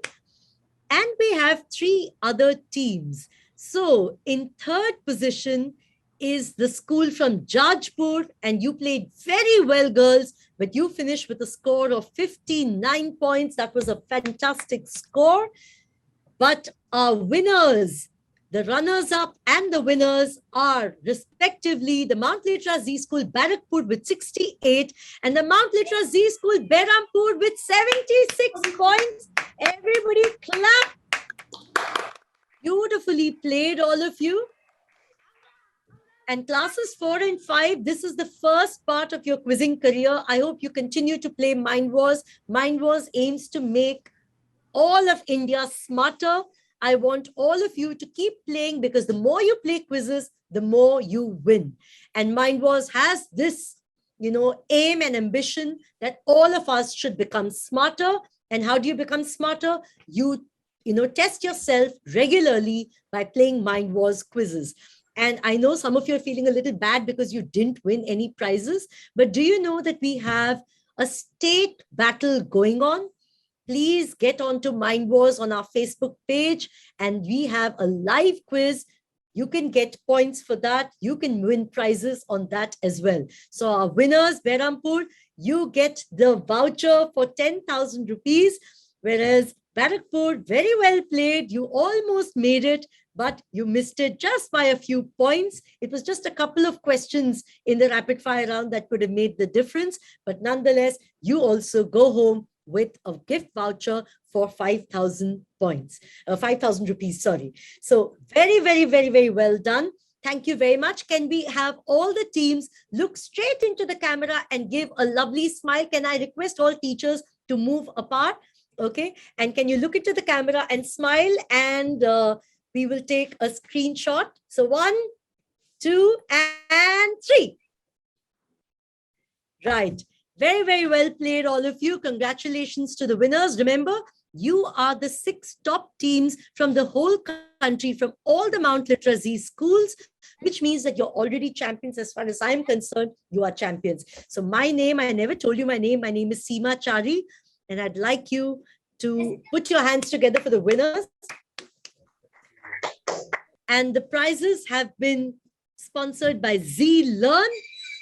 Speaker 1: And we have 3 other teams. So in 3rd position is the school from Jajpur, and you played very well, girls, but you finished with a score of 59 points. That was a fantastic score. But our winners, the runners-up and the winners are respectively the Mount Litera Z School Barakpur with 68 and the Mount Litera Z School Behrampur with 76 points. Everybody clap. Beautifully played, all of you. And classes 4 and 5, this is the first part of your quizzing career. I hope you continue to play Mind Wars. Mind Wars aims to make all of India smarter. I want all of you to keep playing, because the more you play quizzes, the more you win. And Mind Wars has this, aim and ambition that all of us should become smarter. And how do you become smarter? You test yourself regularly by playing Mind Wars quizzes. And I know some of you are feeling a little bad because you didn't win any prizes, but do you know that we have a state battle going on? Please get onto Mind Wars on our Facebook page, and we have a live quiz. You can get points for that. You can win prizes on that as well. So our winners, Behrampur, you get the voucher for 10,000 rupees, whereas Barakpur, very well played. You almost made it, but you missed it just by a few points. It was just a couple of questions in the rapid fire round that could have made the difference. But nonetheless, you also go home with a gift voucher for 5,000 points, 5,000 rupees, sorry. So very, very, very, very well done. Thank you very much. Can we have all the teams look straight into the camera and give a lovely smile? Can I request all teachers to move apart? Okay. And can you look into the camera and smile? And we will take a screenshot. So 1, 2, and 3. Right. Very, very well played, all of you. Congratulations to the winners. Remember, you are the 6 top teams from the whole country, from all the Mount Literacy schools, which means that you're already champions. As far as I'm concerned, you are champions. So my name, I never told you my name. My name is Seema Chari, and I'd like you to put your hands together for the winners. And the prizes have been sponsored by Z Learn.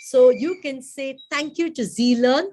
Speaker 1: So you can say thank you to Z Learn.